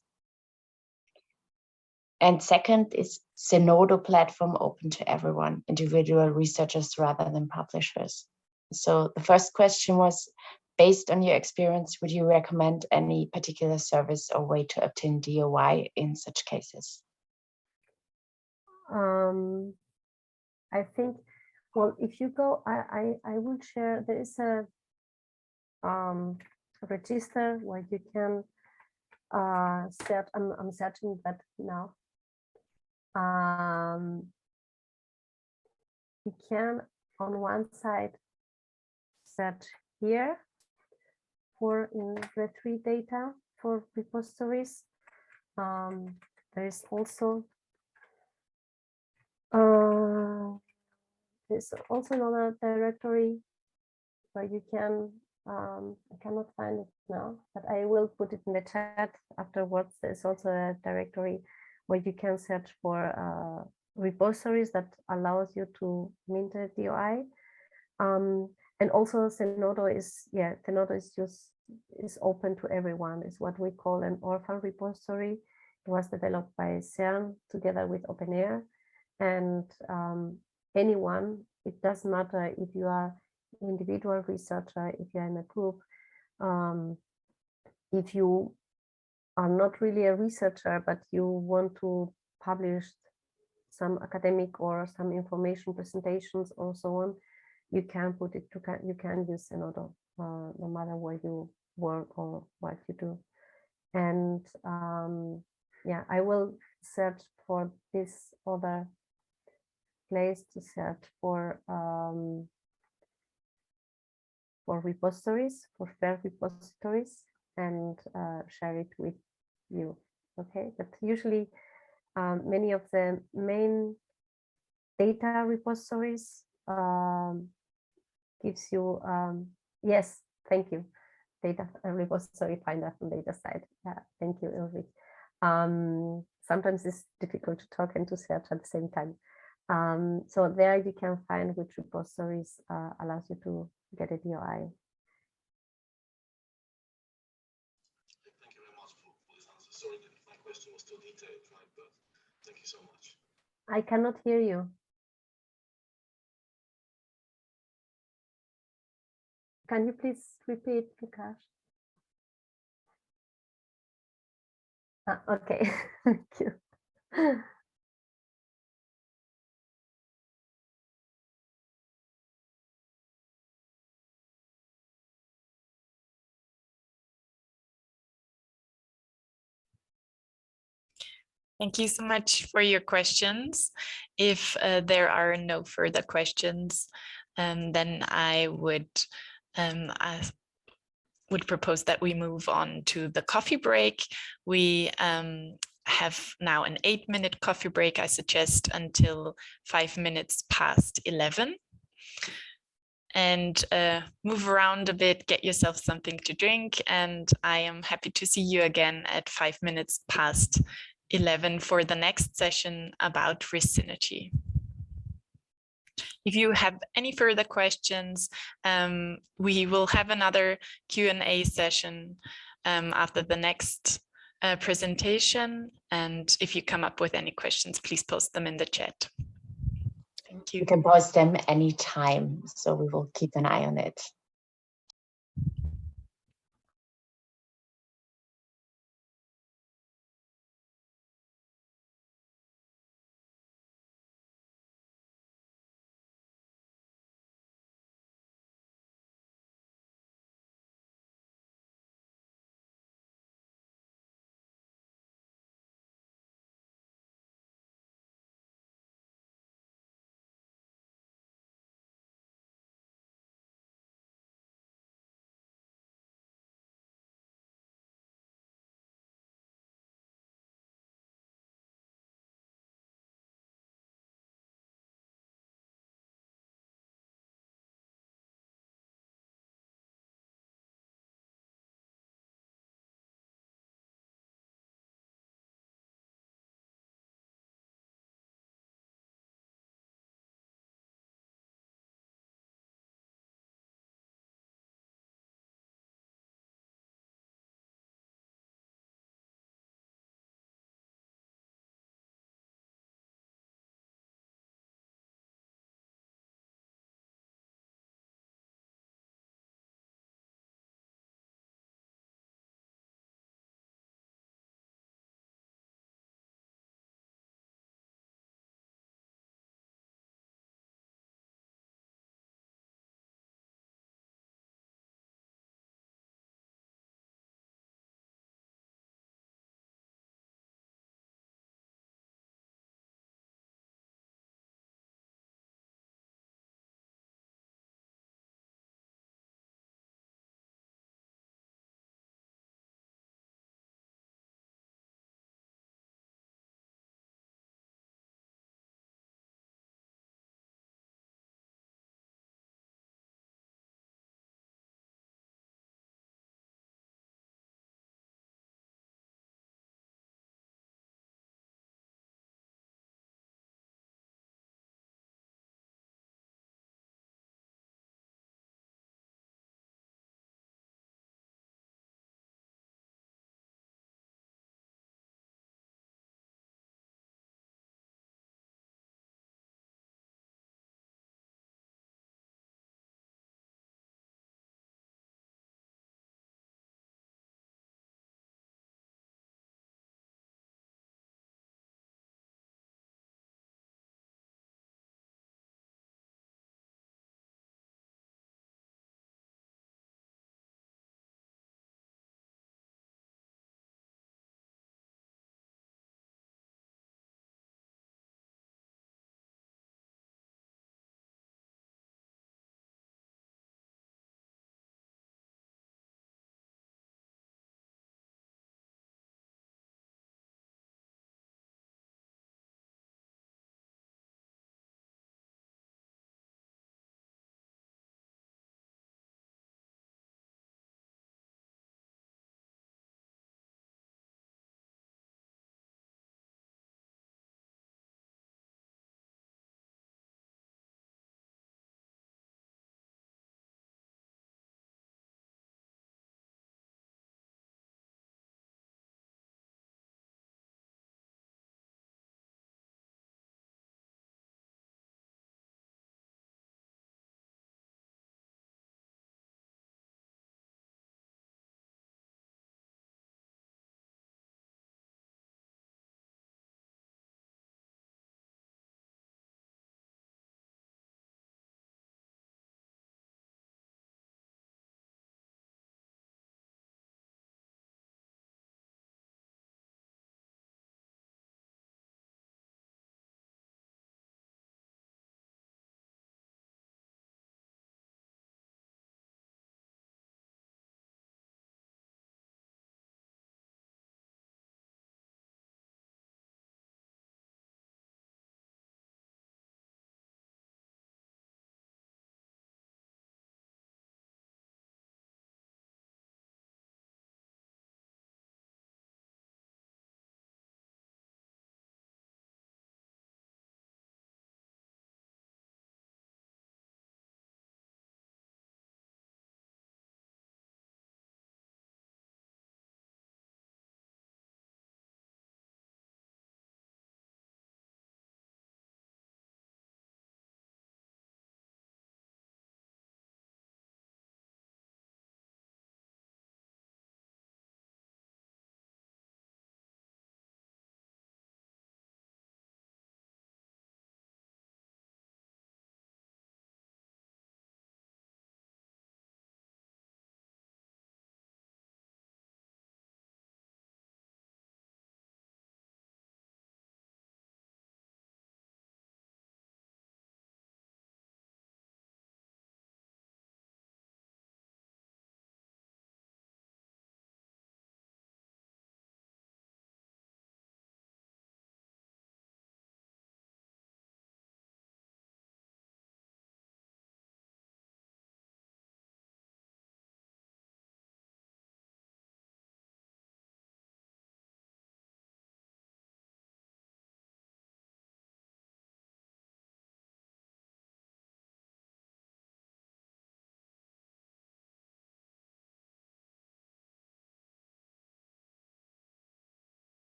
And second, is Zenodo platform open to everyone, individual researchers rather than publishers? So the first question was, based on your experience, would you recommend any particular service or way to obtain DOI in such cases? I think, well, if you go, I will share, there is a register where you can search, I'm searching that now. You can, on one side, search here for in-retrieve data for repositories. There is also there's also another directory where you can, I cannot find it now, but I will put it in the chat afterwards. There's also a directory where you can search for repositories that allows you to mint a DOI. And also Zenodo is, Zenodo is open to everyone. It's what we call an orphan repository. It was developed by CERN together with OpenAIRE, and anyone, it doesn't matter if you are an individual researcher, if you're in a group, if you are not really a researcher, but you want to publish some academic or some information presentations or so on, you can put it to, you can use Zenodo, no matter where you work or what you do. And yeah, I will search for this other place to search for repositories, for fair repositories, and share it with you. Okay, but usually many of the main data repositories gives you, yes, thank you, data repository finder from data side. Yeah, thank you, Ulrich. Sometimes it's difficult to talk and to search at the same time. So there you can find which repositories allows you to get a DOI. Thank you very much for this answer. Sorry that my question was too detailed, right? But thank you so much. I cannot hear you. Can you please repeat, Lukasz? Okay, thank you. Thank you so much for your questions. If there are no further questions, then I would propose that we move on to the coffee break. We have now an 8-minute coffee break, I suggest, until 5 minutes past 11. And move around a bit, get yourself something to drink, and I am happy to see you again at 5 minutes past 11 for the next session about risk synergy. If you have any further questions, we will have another Q&A session after the next presentation. And if you come up with any questions, please post them in the chat. Thank you. You can post them anytime, so we will keep an eye on it.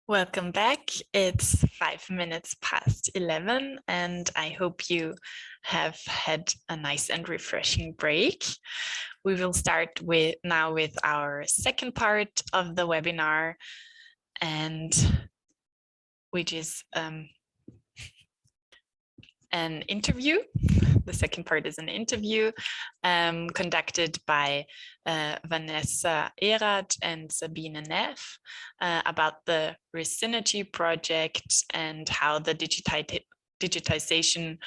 Welcome back. It's 5 minutes past 11, and I hope you have had a nice and refreshing break. We will start now with our second part of the webinar, and which is an interview. The second part is an interview conducted by Vanessa Erath and Sabine Neff about the Resynergy project and how the digitization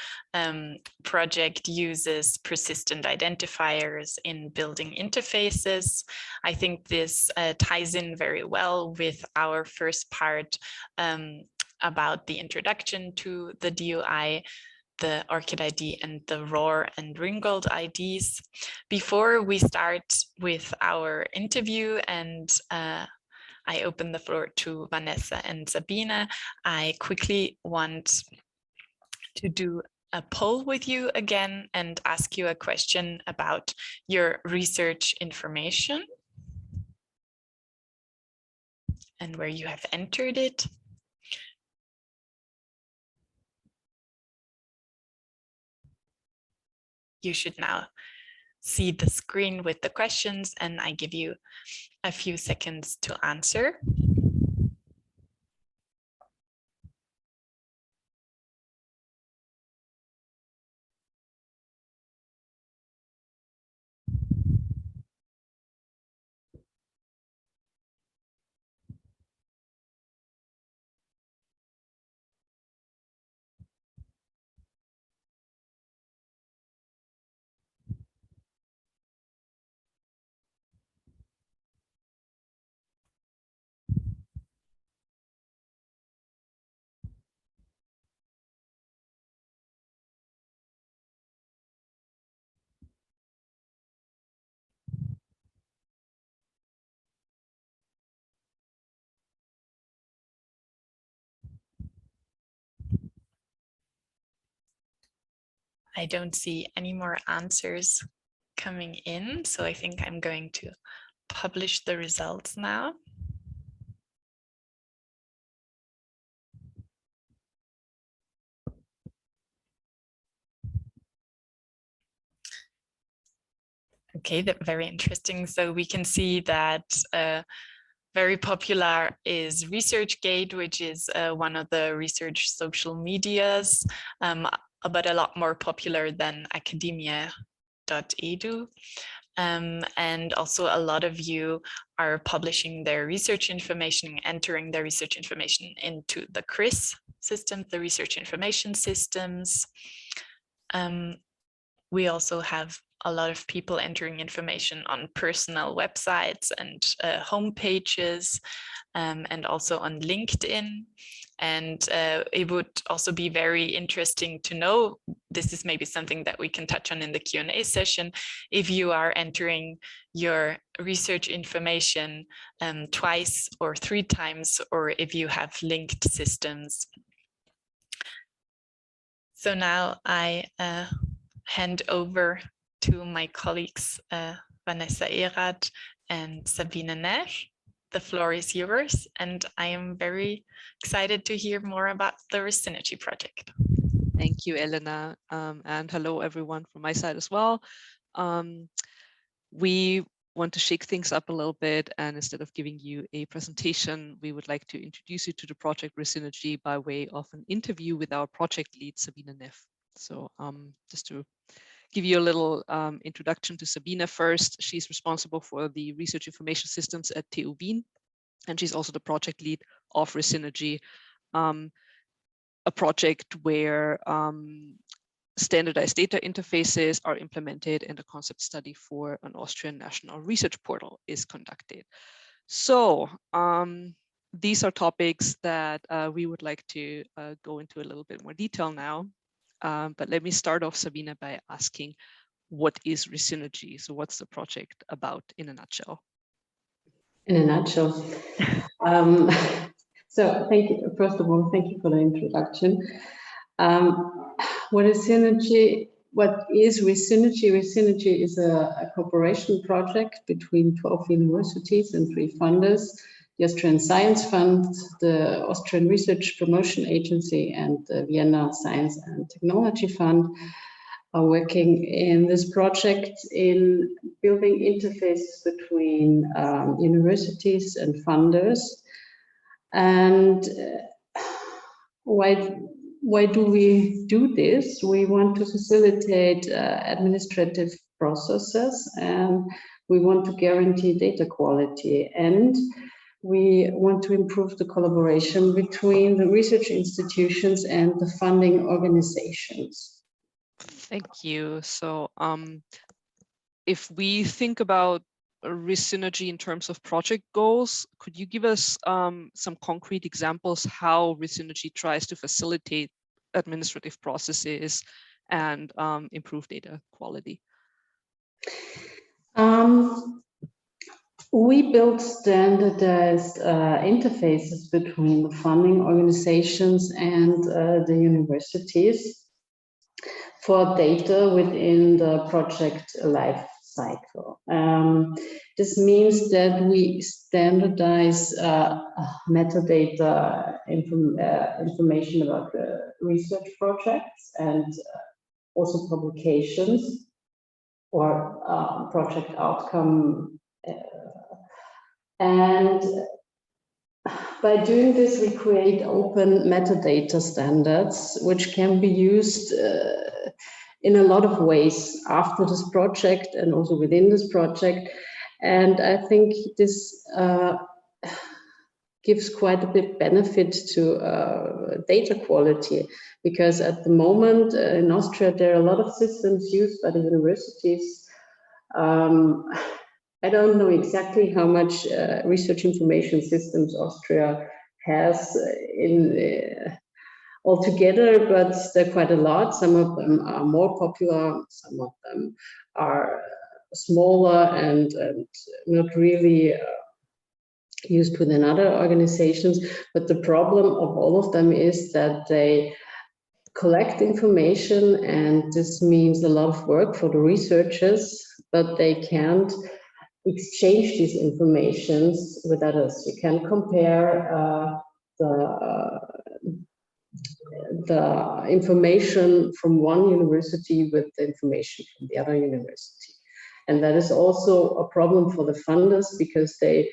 project uses persistent identifiers in building interfaces. I think this ties in very well with our first part about the introduction to the DOI, the Orchid ID and the ROR and Ringgold IDs. Before we start with our interview and I open the floor to Vanessa and Sabine, I quickly want to do a poll with you again and ask you a question about your research information and where you have entered it. You should now see the screen with the questions, and I give you a few seconds to answer. I don't see any more answers coming in, so I think I'm going to publish the results now. Okay, that's very interesting. So we can see that very popular is ResearchGate, which is one of the research social medias, but a lot more popular than academia.edu. And also a lot of you are publishing their research information, entering their research information into the CRIS system, the research information systems. We also have a lot of people entering information on personal websites and home pages, and also on LinkedIn. And it would also be very interesting to know, this is maybe something that we can touch on in the Q&A session, if you are entering your research information twice or 3 times, or if you have linked systems. So now I hand over to my colleagues, Vanessa Erath and Sabine Neff. The floor is yours, and I am very excited to hear more about the Resynergy project. Thank you, Elena, and hello everyone from my side as well. We want to shake things up a little bit, and instead of giving you a presentation, we would like to introduce you to the project Resynergy by way of an interview with our project lead, Sabine Neff. So just to give you a little introduction to Sabine first. She's responsible for the research information systems at TU Wien, and she's also the project lead of Resynergy, a project where standardized data interfaces are implemented and a concept study for an Austrian national research portal is conducted. So these are topics that we would like to go into a little bit more detail now. But let me start off, Sabine, by asking, what is Resynergy? So what's the project about in a nutshell? In a nutshell. So thank you. First of all, thank you for the introduction. What is Resynergy? What is Resynergy? Resynergy is a cooperation project between 12 universities and 3 funders the Austrian Science Fund, the Austrian Research Promotion Agency, and the Vienna Science and Technology Fund are working in this project in building interfaces between universities and funders. And why do we do this? We want to facilitate administrative processes, and we want to guarantee data quality, and we want to improve the collaboration between the research institutions and the funding organizations. Thank you. So if we think about Resynergy in terms of project goals, could you give us some concrete examples how Resynergy tries to facilitate administrative processes and improve data quality? We build standardized interfaces between the funding organizations and the universities for data within the project life cycle. This means that we standardize metadata information about the research projects and also publications or project outcome. And by doing this, we create open metadata standards, which can be used in a lot of ways after this project and also within this project. And I think this gives quite a big benefit to data quality, because at the moment in Austria, there are a lot of systems used by the universities. I don't know exactly how much research information systems Austria has in altogether, but they're quite a lot. Some of them are more popular, some of them are smaller and not really used within other organizations. But the problem of all of them is that they collect information, and this means a lot of work for the researchers, but they can't exchange these informations with others. You can compare the information from one university with the information from the other university. And that is also a problem for the funders, because they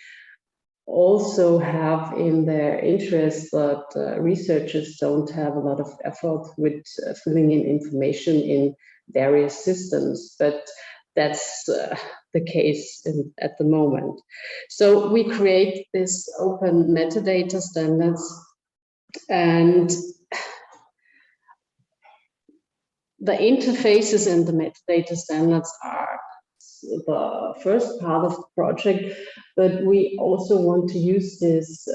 also have in their interest that researchers don't have a lot of effort with filling in information in various systems, but that's the case at the moment. So we create this open metadata standards, and the interfaces and the metadata standards are the first part of the project, but we also want to use this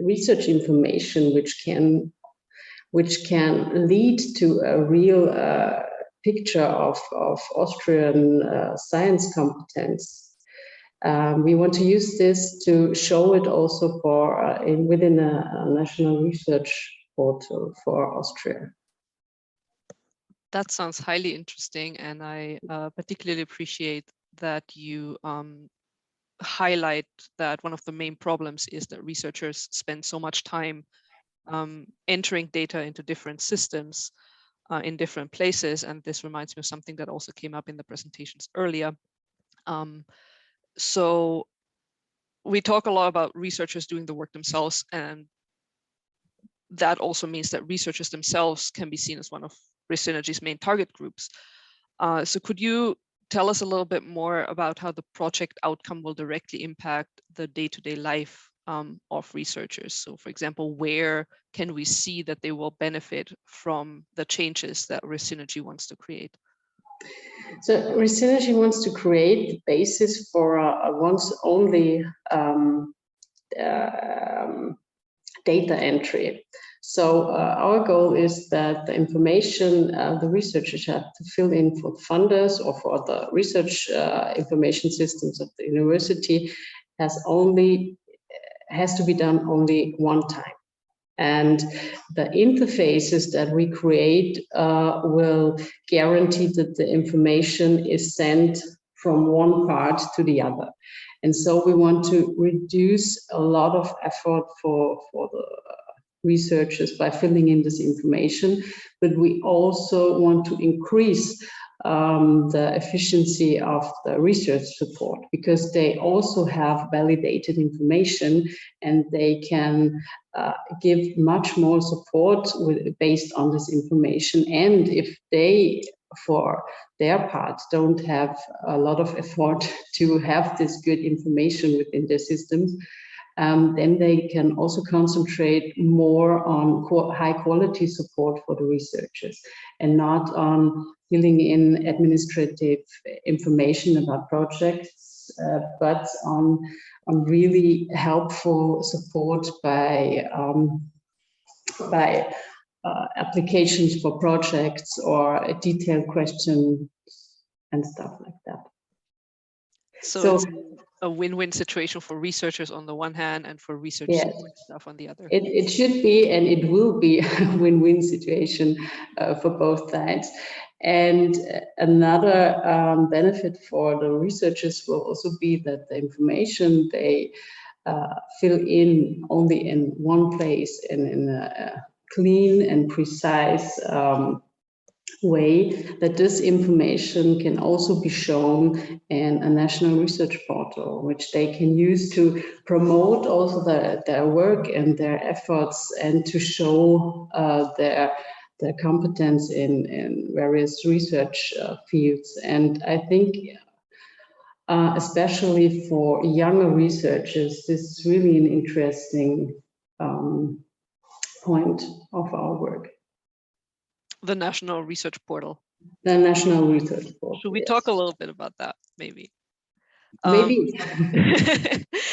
research information, which can lead to a real picture of Austrian science competence. We want to use this to show it also for within a national research portal for Austria. That sounds highly interesting, and I particularly appreciate that you highlight that one of the main problems is that researchers spend so much time entering data into different systems in different places. And this reminds me of something that also came up in the presentations earlier. So we talk a lot about researchers doing the work themselves, and that also means that researchers themselves can be seen as one of Resynergy's main target groups. So could you tell us a little bit more about how the project outcome will directly impact the day-to-day life of researchers? So for example, where can we see that they will benefit from the changes that Resynergy wants to create? So Resynergy wants to create the basis for a once-only data entry. So our goal is that the information the researchers have to fill in for funders or for the research information systems of the university has to be done only one time. And the interfaces that we create will guarantee that the information is sent from one part to the other. And so we want to reduce a lot of effort for the researchers by filling in this information, but we also want to increase the efficiency of the research support, because they also have validated information and they can give much more support based on this information. And if they, for their part, don't have a lot of effort to have this good information within their systems, then they can also concentrate more on high quality support for the researchers and not on filling in administrative information about projects, but on really helpful support by applications for projects or a detailed question and stuff like that. So it's a win-win situation for researchers on the one hand and for research support staff on the other. It should be, and it will be, a win-win situation for both sides. And another benefit for the researchers will also be that the information they fill in only in one place and in a clean and precise way, that this information can also be shown in a national research portal, which they can use to promote also their work and their efforts, and to show their competence in various research fields. And I think especially for younger researchers, this is really an interesting point of our work. The National Research Portal. The National Research Portal. Should we talk a little bit about that, maybe? Maybe.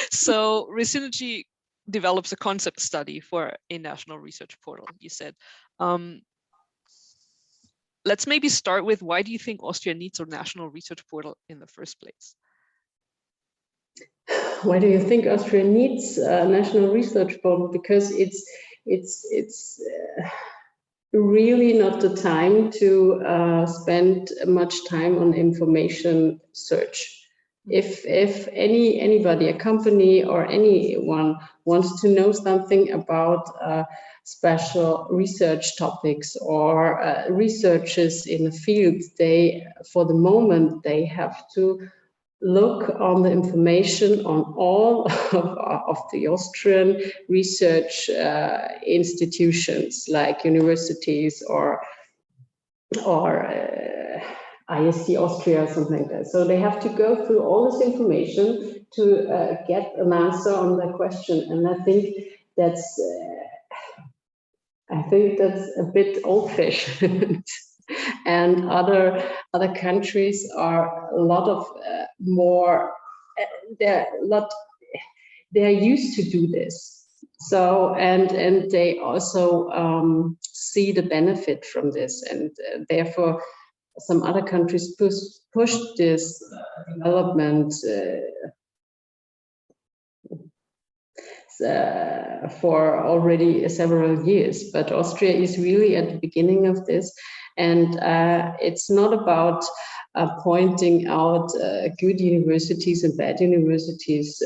So Resynergy develops a concept study for a National Research Portal, you said. Let's maybe start with, why do you think Austria needs a National Research Portal in the first place? Why do you think Austria needs a National Research Portal? Because it's really not the time to spend much time on information search. If anybody, a company or anyone wants to know something about special research topics or researchers in the field, for the moment, they have to look on the information on all of the Austrian research institutions, like universities or ISC Austria, something like that. So they have to go through all this information to get an answer on the question. And I think that's a bit old-fashioned. And other countries are a lot of more. They're used to do this. So and they also see the benefit from this, and therefore some other countries push this development for already several years. But Austria is really at the beginning of this, and it's not about pointing out good universities and bad universities.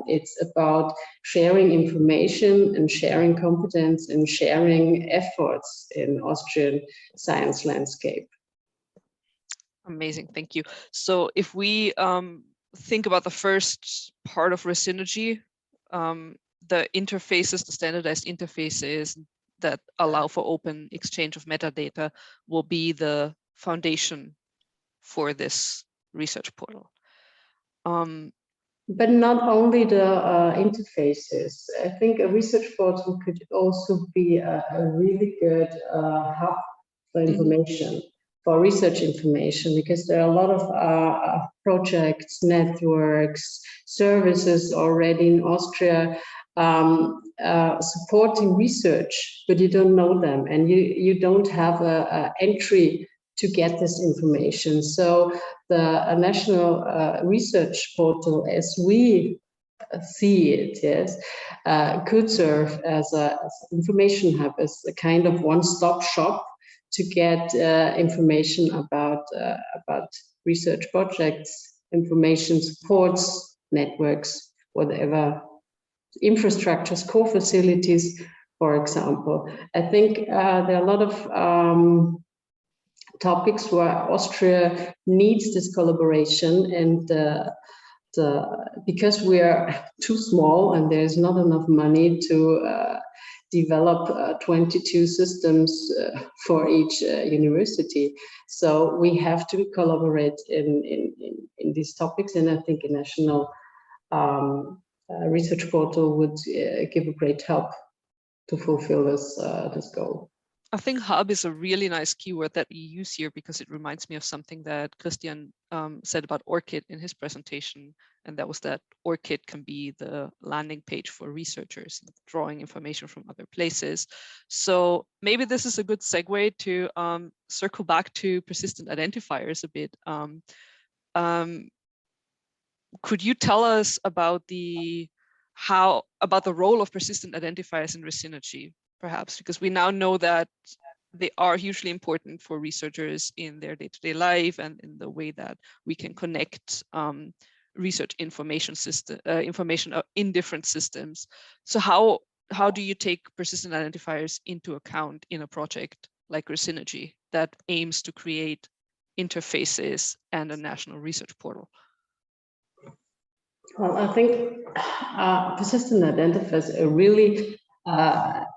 It's about sharing information and sharing competence and sharing efforts in Austrian science landscape. Amazing, thank you. So if we think about the first part of Resynergy, the interfaces, the standardized interfaces that allow for open exchange of metadata will be the foundation for this research portal. But not only the interfaces. I think a research portal could also be a really good hub for information, for research information, because there are a lot of projects, networks, services already in Austria supporting research, but you don't know them, and you don't have an entry to get this information. So the National Research Portal, as we see it, yes, could serve as an information hub, as a kind of one-stop shop to get information about research projects. Information supports networks, whatever infrastructures, core facilities, for example. I think there are a lot of topics where Austria needs this collaboration, and because we are too small and there's not enough money to develop 22 systems for each university. So we have to collaborate in these topics, and I think a national research portal would give a great help to fulfill this goal. I think hub is a really nice keyword that we use here, because it reminds me of something that Christian said about Orchid in his presentation, and that was that Orchid can be the landing page for researchers, drawing information from other places. So maybe this is a good segue to circle back to persistent identifiers a bit. Could you tell us about the role of persistent identifiers in Resynergy, perhaps? Because we now know that they are hugely important for researchers in their day-to-day life and in the way that we can connect research information in different systems. So how do you take persistent identifiers into account in a project like Resynergy that aims to create interfaces and a national research portal? Well, I think persistent identifiers are really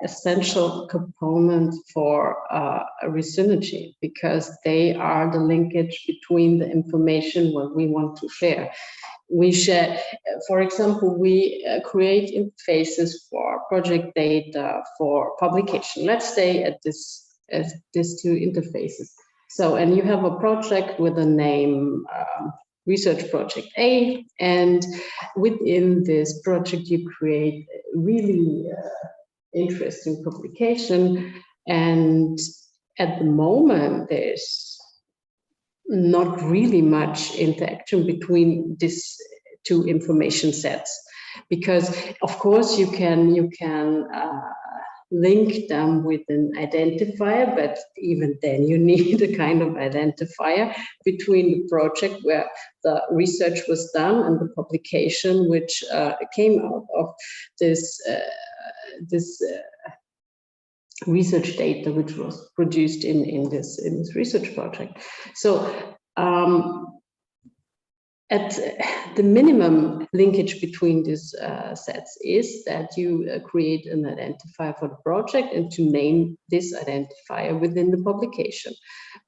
essential component for Resynergy, because they are the linkage between the information what we want to share. We share, for example, we create interfaces for project data, for publication. Let's stay at these two interfaces. So, and you have a project with a name, Research Project A, and within this project you create really interesting publication, and at the moment there's not really much interaction between these two information sets, because of course you can link them with an identifier, but even then you need a kind of identifier between the project where the research was done and the publication which came out of this research data which was produced in this research project. So at the minimum linkage between these sets is that you create an identifier for the project and to name this identifier within the publication.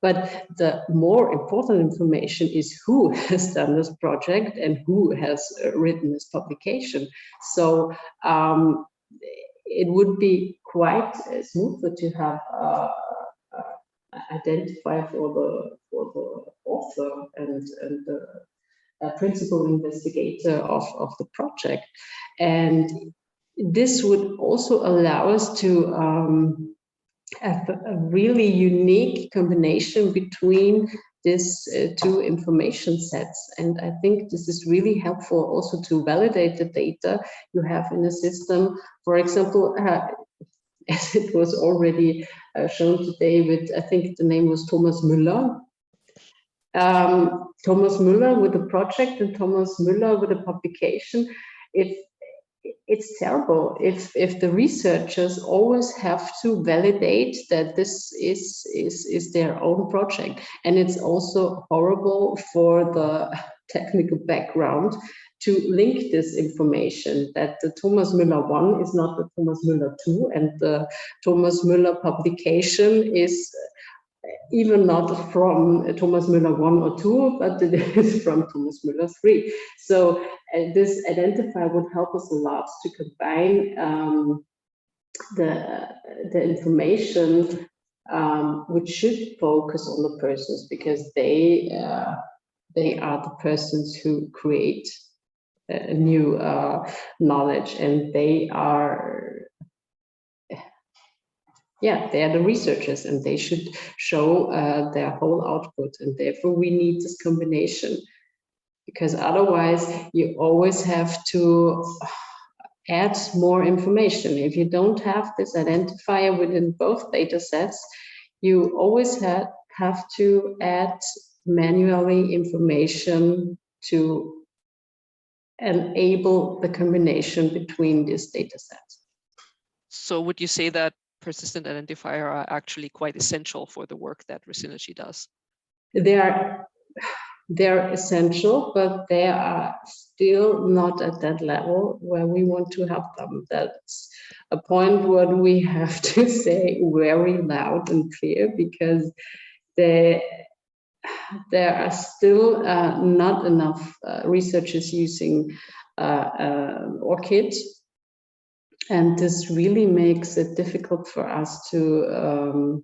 But the more important information is who has done this project and who has written this publication. So it would be quite smoother to have identifier for the author and the principal investigator of the project. And this would also allow us to have a really unique combination between these two information sets. And I think this is really helpful also to validate the data you have in a system. For example, as it was already shown today with, I think the name was Thomas Müller. Thomas Müller with a project and Thomas Müller with a publication. It's terrible if the researchers always have to validate that this is their own project, and it's also horrible for the technical background to link this information, that the Thomas Müller 1 is not the Thomas Müller 2, and the Thomas Müller publication is even not from Thomas Müller 1 or 2, but it is from Thomas Müller 3. So this identifier would help us a lot to combine the information which should focus on the persons, because they are the persons who create new knowledge, and they are the researchers, and they should show their whole output, and therefore we need this combination, because otherwise you always have to add more information. If you don't have this identifier within both data sets, you always have to add manually information to enable the combination between these data sets. So would you say that persistent identifier are actually quite essential for the work that Resynergy does? They're essential, but they are still not at that level where we want to have them. That's a point what we have to say very loud and clear, because there are still not enough researchers using Orchid. And this really makes it difficult for us to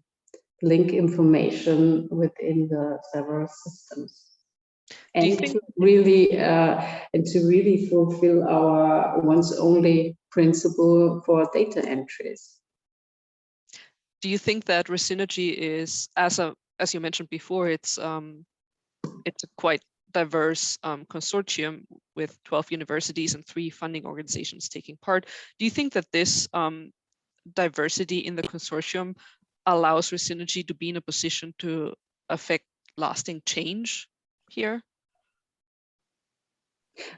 link information within the several systems. And to really fulfill our once only principle for data entries. Do you think that Resynergy is, as you mentioned before, it's a quite diverse consortium with 12 universities and 3 funding organizations taking part? Do you think that this diversity in the consortium allows Resynergy to be in a position to affect lasting change here?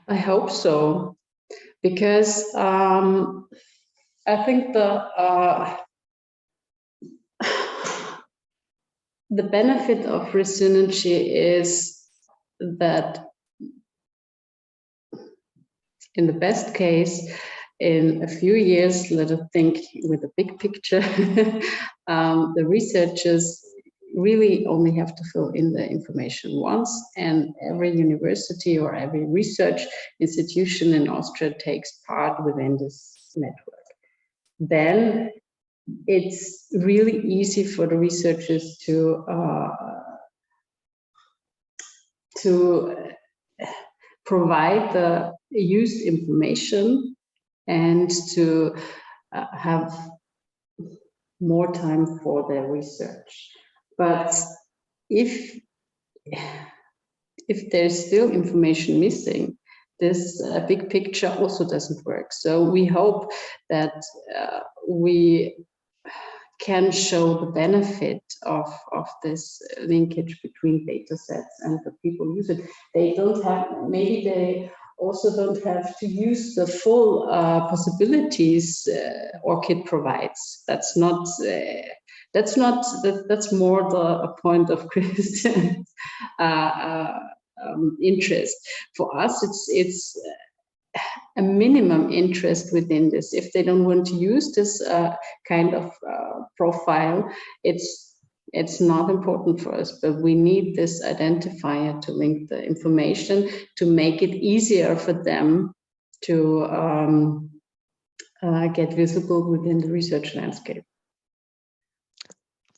I hope so, because I think the benefit of Resynergy is that in the best case, in a few years, let us think with a big picture, the researchers really only have to fill in the information once, and every university or every research institution in Austria takes part within this network. Then it's really easy for the researchers to provide the used information and to have more time for their research. But if there's still information missing, this big picture also doesn't work. So we hope that we can show the benefit of this linkage between data sets and the people use it. They don't have, maybe they also don't have to use the full possibilities Orchid provides. That's more the point of Christian's interest. For us, it's a minimum interest within this. If they don't want to use this kind of profile, it's not important for us, but we need this identifier to link the information to make it easier for them to get visible within the research landscape.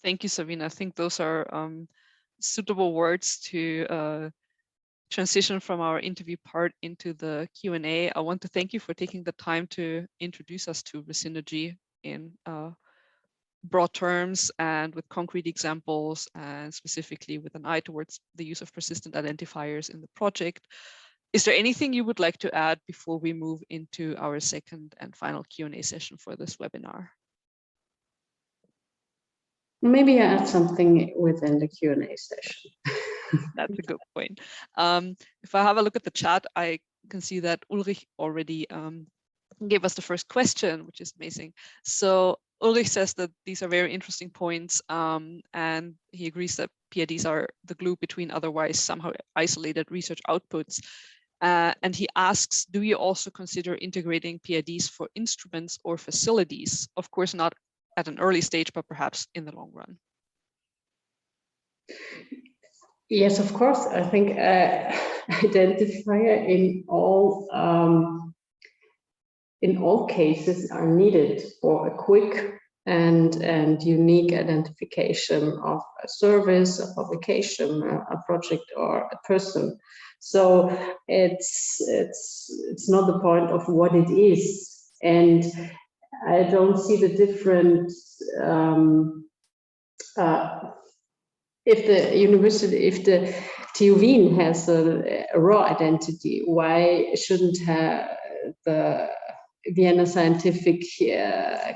Thank you, Sabine. I think those are suitable words to transition from our interview part into the Q&A. I want to thank you for taking the time to introduce us to Resynergy in broad terms and with concrete examples, and specifically with an eye towards the use of persistent identifiers in the project. Is there anything you would like to add before we move into our second and final Q&A session for this webinar? Maybe I add something within the Q&A session. That's a good point. If I have a look at the chat, I can see that Ulrich already gave us the first question, which is amazing. So Ulrich says that these are very interesting points, and he agrees that PIDs are the glue between otherwise somehow isolated research outputs. And he asks, do you also consider integrating PIDs for instruments or facilities? Of course, not at an early stage, but perhaps in the long run. Yes, of course. I think identifier in all cases are needed for a quick and unique identification of a service, a publication, a project, or a person. So it's not the point of what it is, and I don't see the difference. If the TU Wien has a raw identity, why shouldn't the Vienna Scientific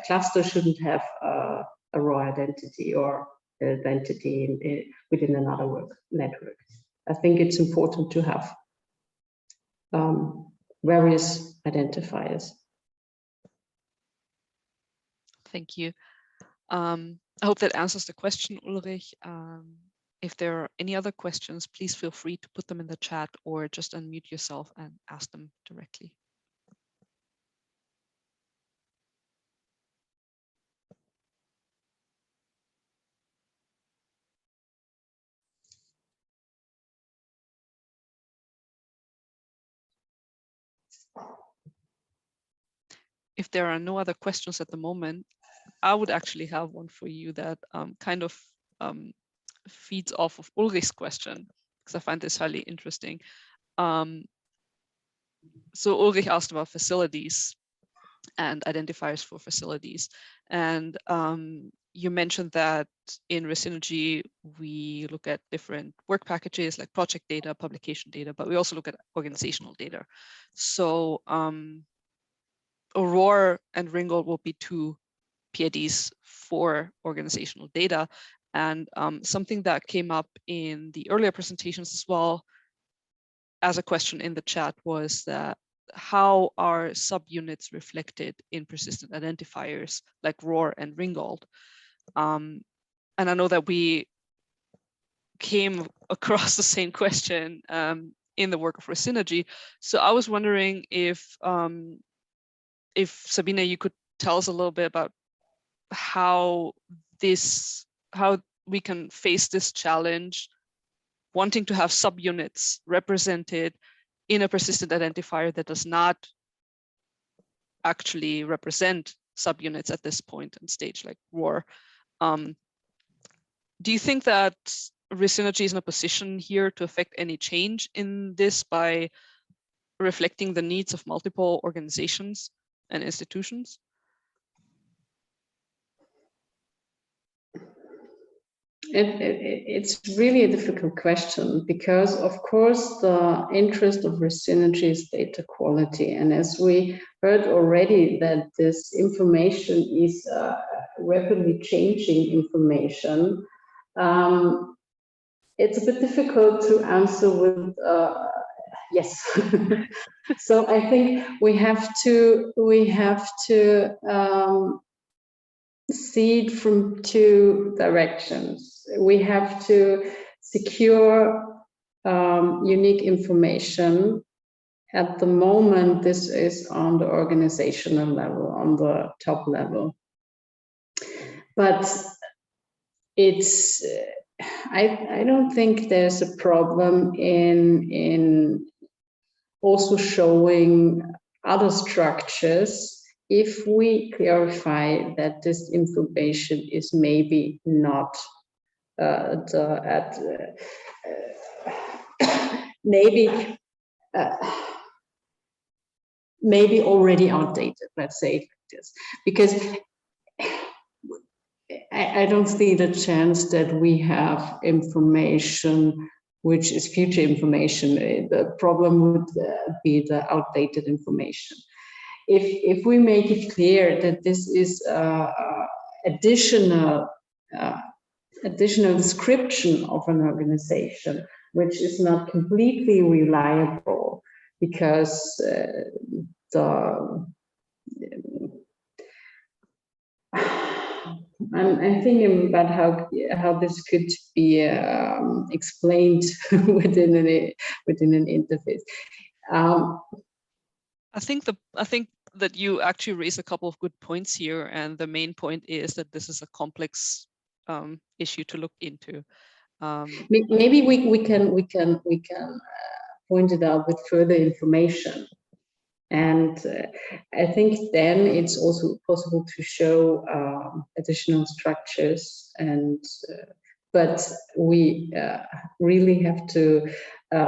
Cluster shouldn't have a raw identity or identity within another network? I think it's important to have various identifiers. Thank you. I hope that answers the question, Ulrich. If there are any other questions, please feel free to put them in the chat or just unmute yourself and ask them directly. If there are no other questions at the moment, I would actually have one for you that kind of feeds off of Ulrich's question, because I find this highly interesting. So Ulrich asked about facilities and identifiers for facilities. And you mentioned that in Resynergy, we look at different work packages like project data, publication data, but we also look at organizational data. So Aurora and Ringgold will be two PIDs for organizational data. And something that came up in the earlier presentations as well as a question in the chat was that how are subunits reflected in persistent identifiers like ROR and Ringgold? And I know that we came across the same question in the work of Resynergy. So I was wondering if Sabine, you could tell us a little bit about how we can face this challenge, wanting to have subunits represented in a persistent identifier that does not actually represent subunits at this point and stage like ROR. Do you think that Resynergy is in a position here to affect any change in this by reflecting the needs of multiple organizations and institutions? It's really a difficult question because, of course, the interest of Resynergy is data quality. And as we heard already, that this information is rapidly changing information, it's a bit difficult to answer with yes. So I think we have to see it from two directions. We have to secure unique information. At the moment, this is on the organizational level, on the top level. But it's, I don't think there's a problem in also showing other structures if we clarify that this information is maybe not maybe already outdated, let's say it like this, because I don't see the chance that we have information which is future information. The problem would be the outdated information. If we make it clear that this is additional description of an organization, which is not completely reliable, because I'm thinking about how this could be explained within an interface. I think that you actually raise a couple of good points here, and the main point is that this is a complex issue to look into. Maybe we can point it out with further information, and I think then it's also possible to show additional structures, and but we really have to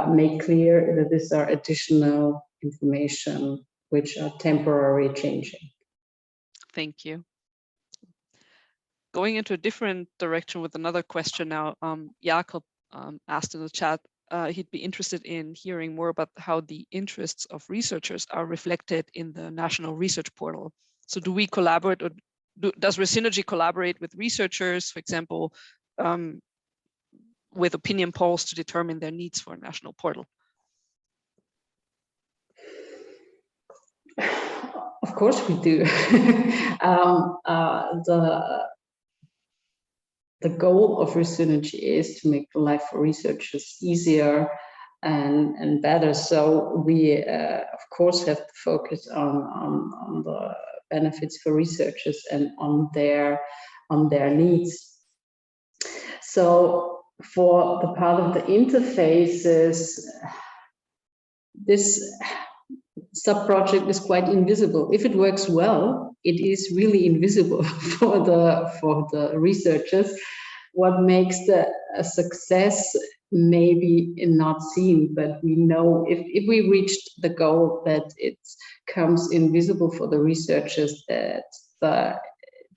make clear that these are additional information which are temporarily changing. Thank you. Going into a different direction with another question now, Jakob asked in the chat, he'd be interested in hearing more about how the interests of researchers are reflected in the National Research Portal. So do we collaborate, or does Resynergy collaborate with researchers, for example, with opinion polls to determine their needs for a national portal? course we do. The goal of Resynergy is to make the life for researchers easier and better. So we, of course, have to focus on the benefits for researchers and on their needs. So for the part of the interfaces, this sub-project is quite invisible. If it works well, it is really invisible for the researchers. What makes a success maybe not seen, but we know if we reached the goal that it comes invisible for the researchers, that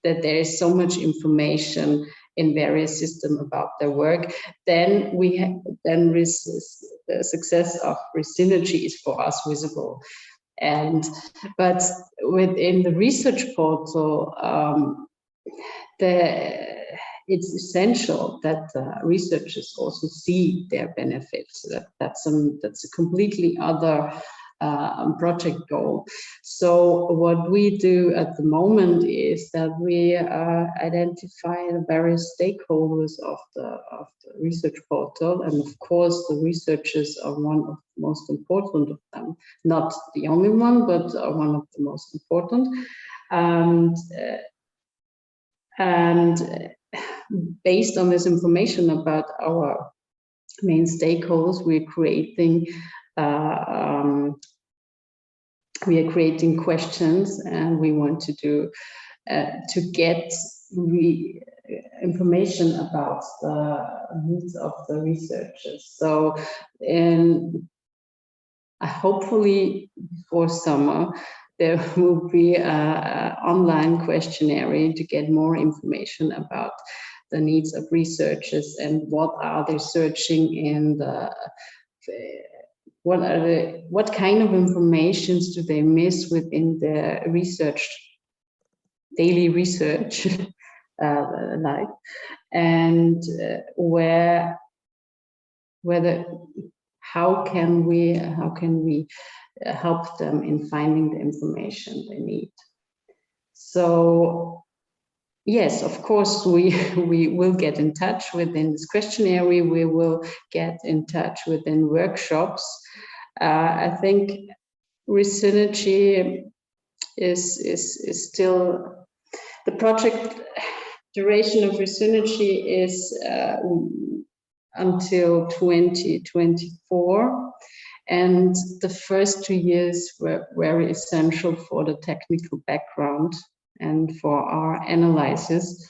there is so much information in various systems about their work, then the success of Resynergy is for us visible. But within the research portal, it's essential that researchers also see their benefits. That's a completely other project goal. So what we do at the moment is that we identify the various stakeholders of the research portal, and of course the researchers are one of the most important of them. Not the only one, but one of the most important. And based on this information about our main stakeholders, we're creating questions, and we want to do to get information about the needs of the researchers. So, hopefully before summer, there will be an online questionnaire to get more information about the needs of researchers and what are they searching in the what kind of informations do they miss within their research, daily research life, and how can we help them in finding the information they need. So yes, of course, we will get in touch within this questionnaire. We will get in touch within workshops. I think Resynergy is still, the project duration of Resynergy is until 2024. And the first 2 years were very essential for the technical background and for our analysis.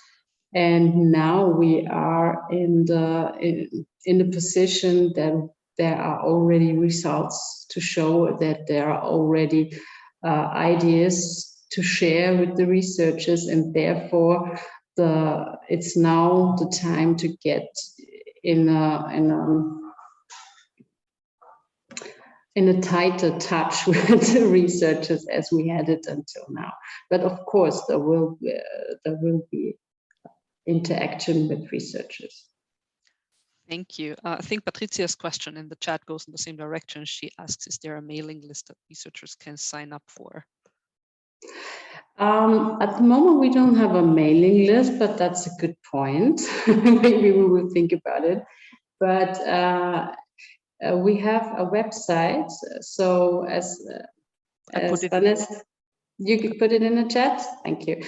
And now we are in the position that there are already results to show that there are already ideas to share with the researchers, and therefore it's now the time to get in a tighter touch with the researchers as we had it until now. But of course, there will be interaction with researchers. Thank you. I think Patricia's question in the chat goes in the same direction. She asks, is there a mailing list that researchers can sign up for? At the moment, we don't have a mailing list, but that's a good point. Maybe we will think about it. But we have a website. So as Vanessa, you could put it in the chat. Thank you.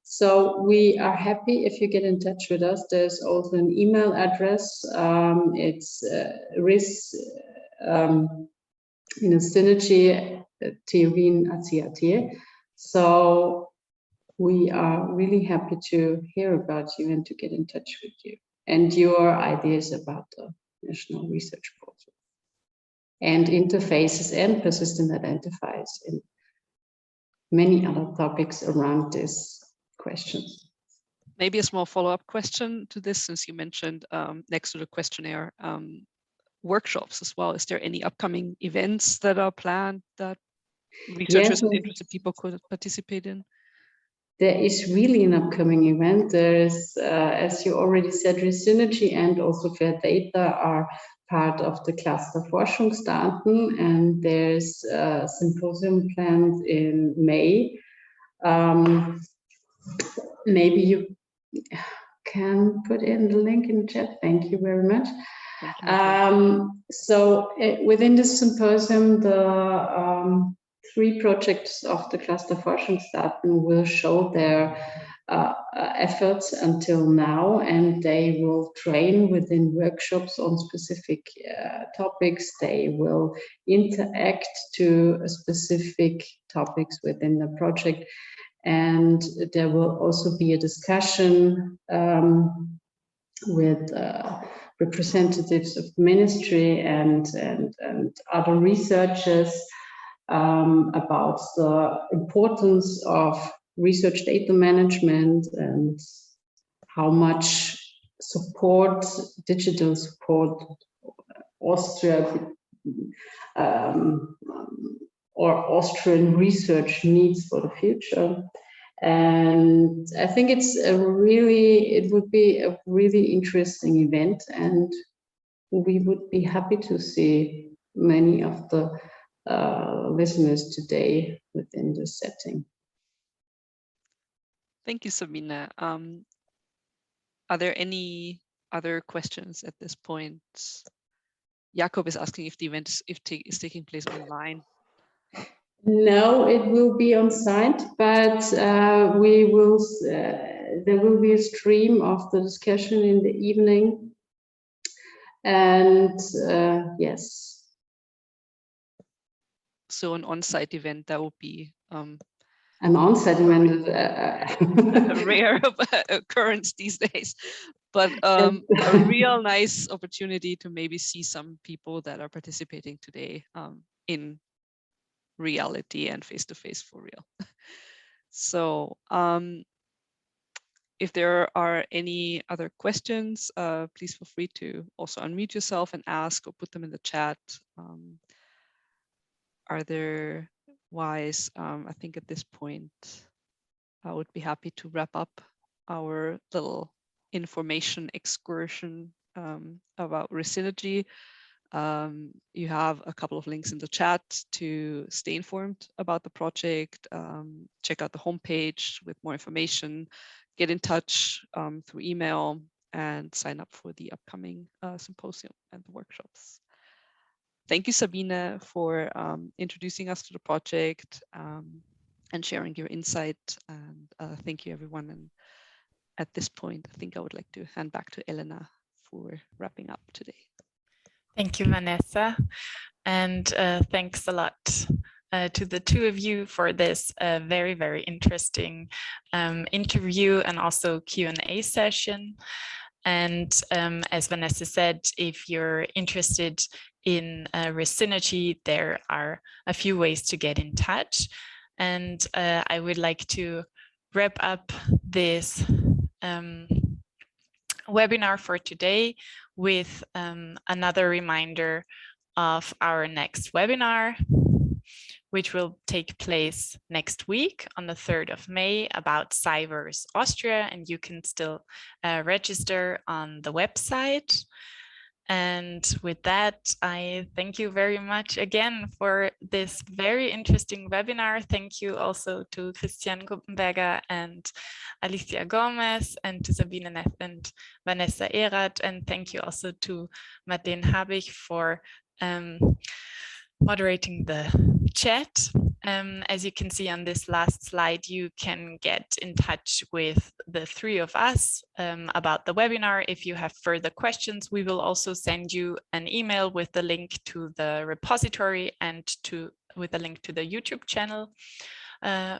So we are happy if you get in touch with us. There's also an email address. It's Resynergy@TUWien.at. So we are really happy to hear about you and to get in touch with you and your ideas about the National Research Portal and interfaces and persistent identifiers and many other topics around these questions. Maybe a small follow-up question to this, since you mentioned next to the questionnaire workshops as well. Is there any upcoming events that are planned that researchers and interested people could participate in? There is really an upcoming event. There is, as you already said, Resynergy and also Fair Data are part of the cluster Forschungsdaten, and there's a symposium planned in May. Maybe you can put in the link in the chat. Thank you very much. Thank you. So within this symposium, the 3 projects of the cluster Forschungsdaten will show their efforts until now, and they will train within workshops on specific topics. They will interact to specific topics within the project, and there will also be a discussion with representatives of the ministry and other researchers about the importance of research data management and how much support, digital support, Austria or Austrian research needs for the future. And I think it would be a really interesting event, and we would be happy to see many of the listeners today within this setting. Thank you, Sabine. Are there any other questions at this point? Jakob is asking if the event is taking place online. No, it will be on site, but we will. There will be a stream of the discussion in the evening, and yes. So an on-site event, that would be an on-site event, a rare occurrence these days, but a real nice opportunity to maybe see some people that are participating today in reality and face-to-face for real. So if there are any other questions, please feel free to also unmute yourself and ask or put them in the chat. Otherwise, I think at this point, I would be happy to wrap up our little information excursion about Resynergy. You have a couple of links in the chat to stay informed about the project, check out the homepage with more information, get in touch through email, and sign up for the upcoming symposium and the workshops. Thank you, Sabine, for introducing us to the project and sharing your insight. And thank you, everyone. And at this point, I think I would like to hand back to Elena for wrapping up today. Thank you, Vanessa. And thanks a lot to the two of you for this very, very interesting interview and also Q&A session. And as Vanessa said, if you're interested in Resynergy, there are a few ways to get in touch. And I would like to wrap up this webinar for today with another reminder of our next webinar, which will take place next week on the 3rd of May about Cyvers Austria, and you can still register on the website. And with that, I thank you very much again for this very interesting webinar. Thank you also to Christian Guppenberger and Alicia Gomez, and to Sabine Neff and Vanessa Erath. And thank you also to Madeleine Habich for moderating the chat. As you can see on this last slide, you can get in touch with the three of us about the webinar. If you have further questions, we will also send you an email with the link to the repository and with a link to the YouTube channel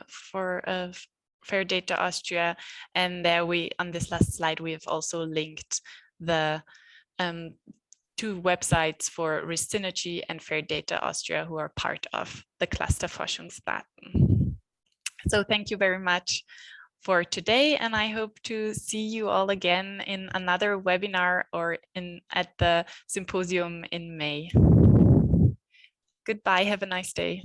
for Fair Data Austria. And there on this last slide, we have also linked the 2 websites for Resynergy and Fair Data Austria, who are part of the cluster Forschungsdaten. So thank you very much for today, and I hope to see you all again in another webinar or at the symposium in May. Goodbye, have a nice day.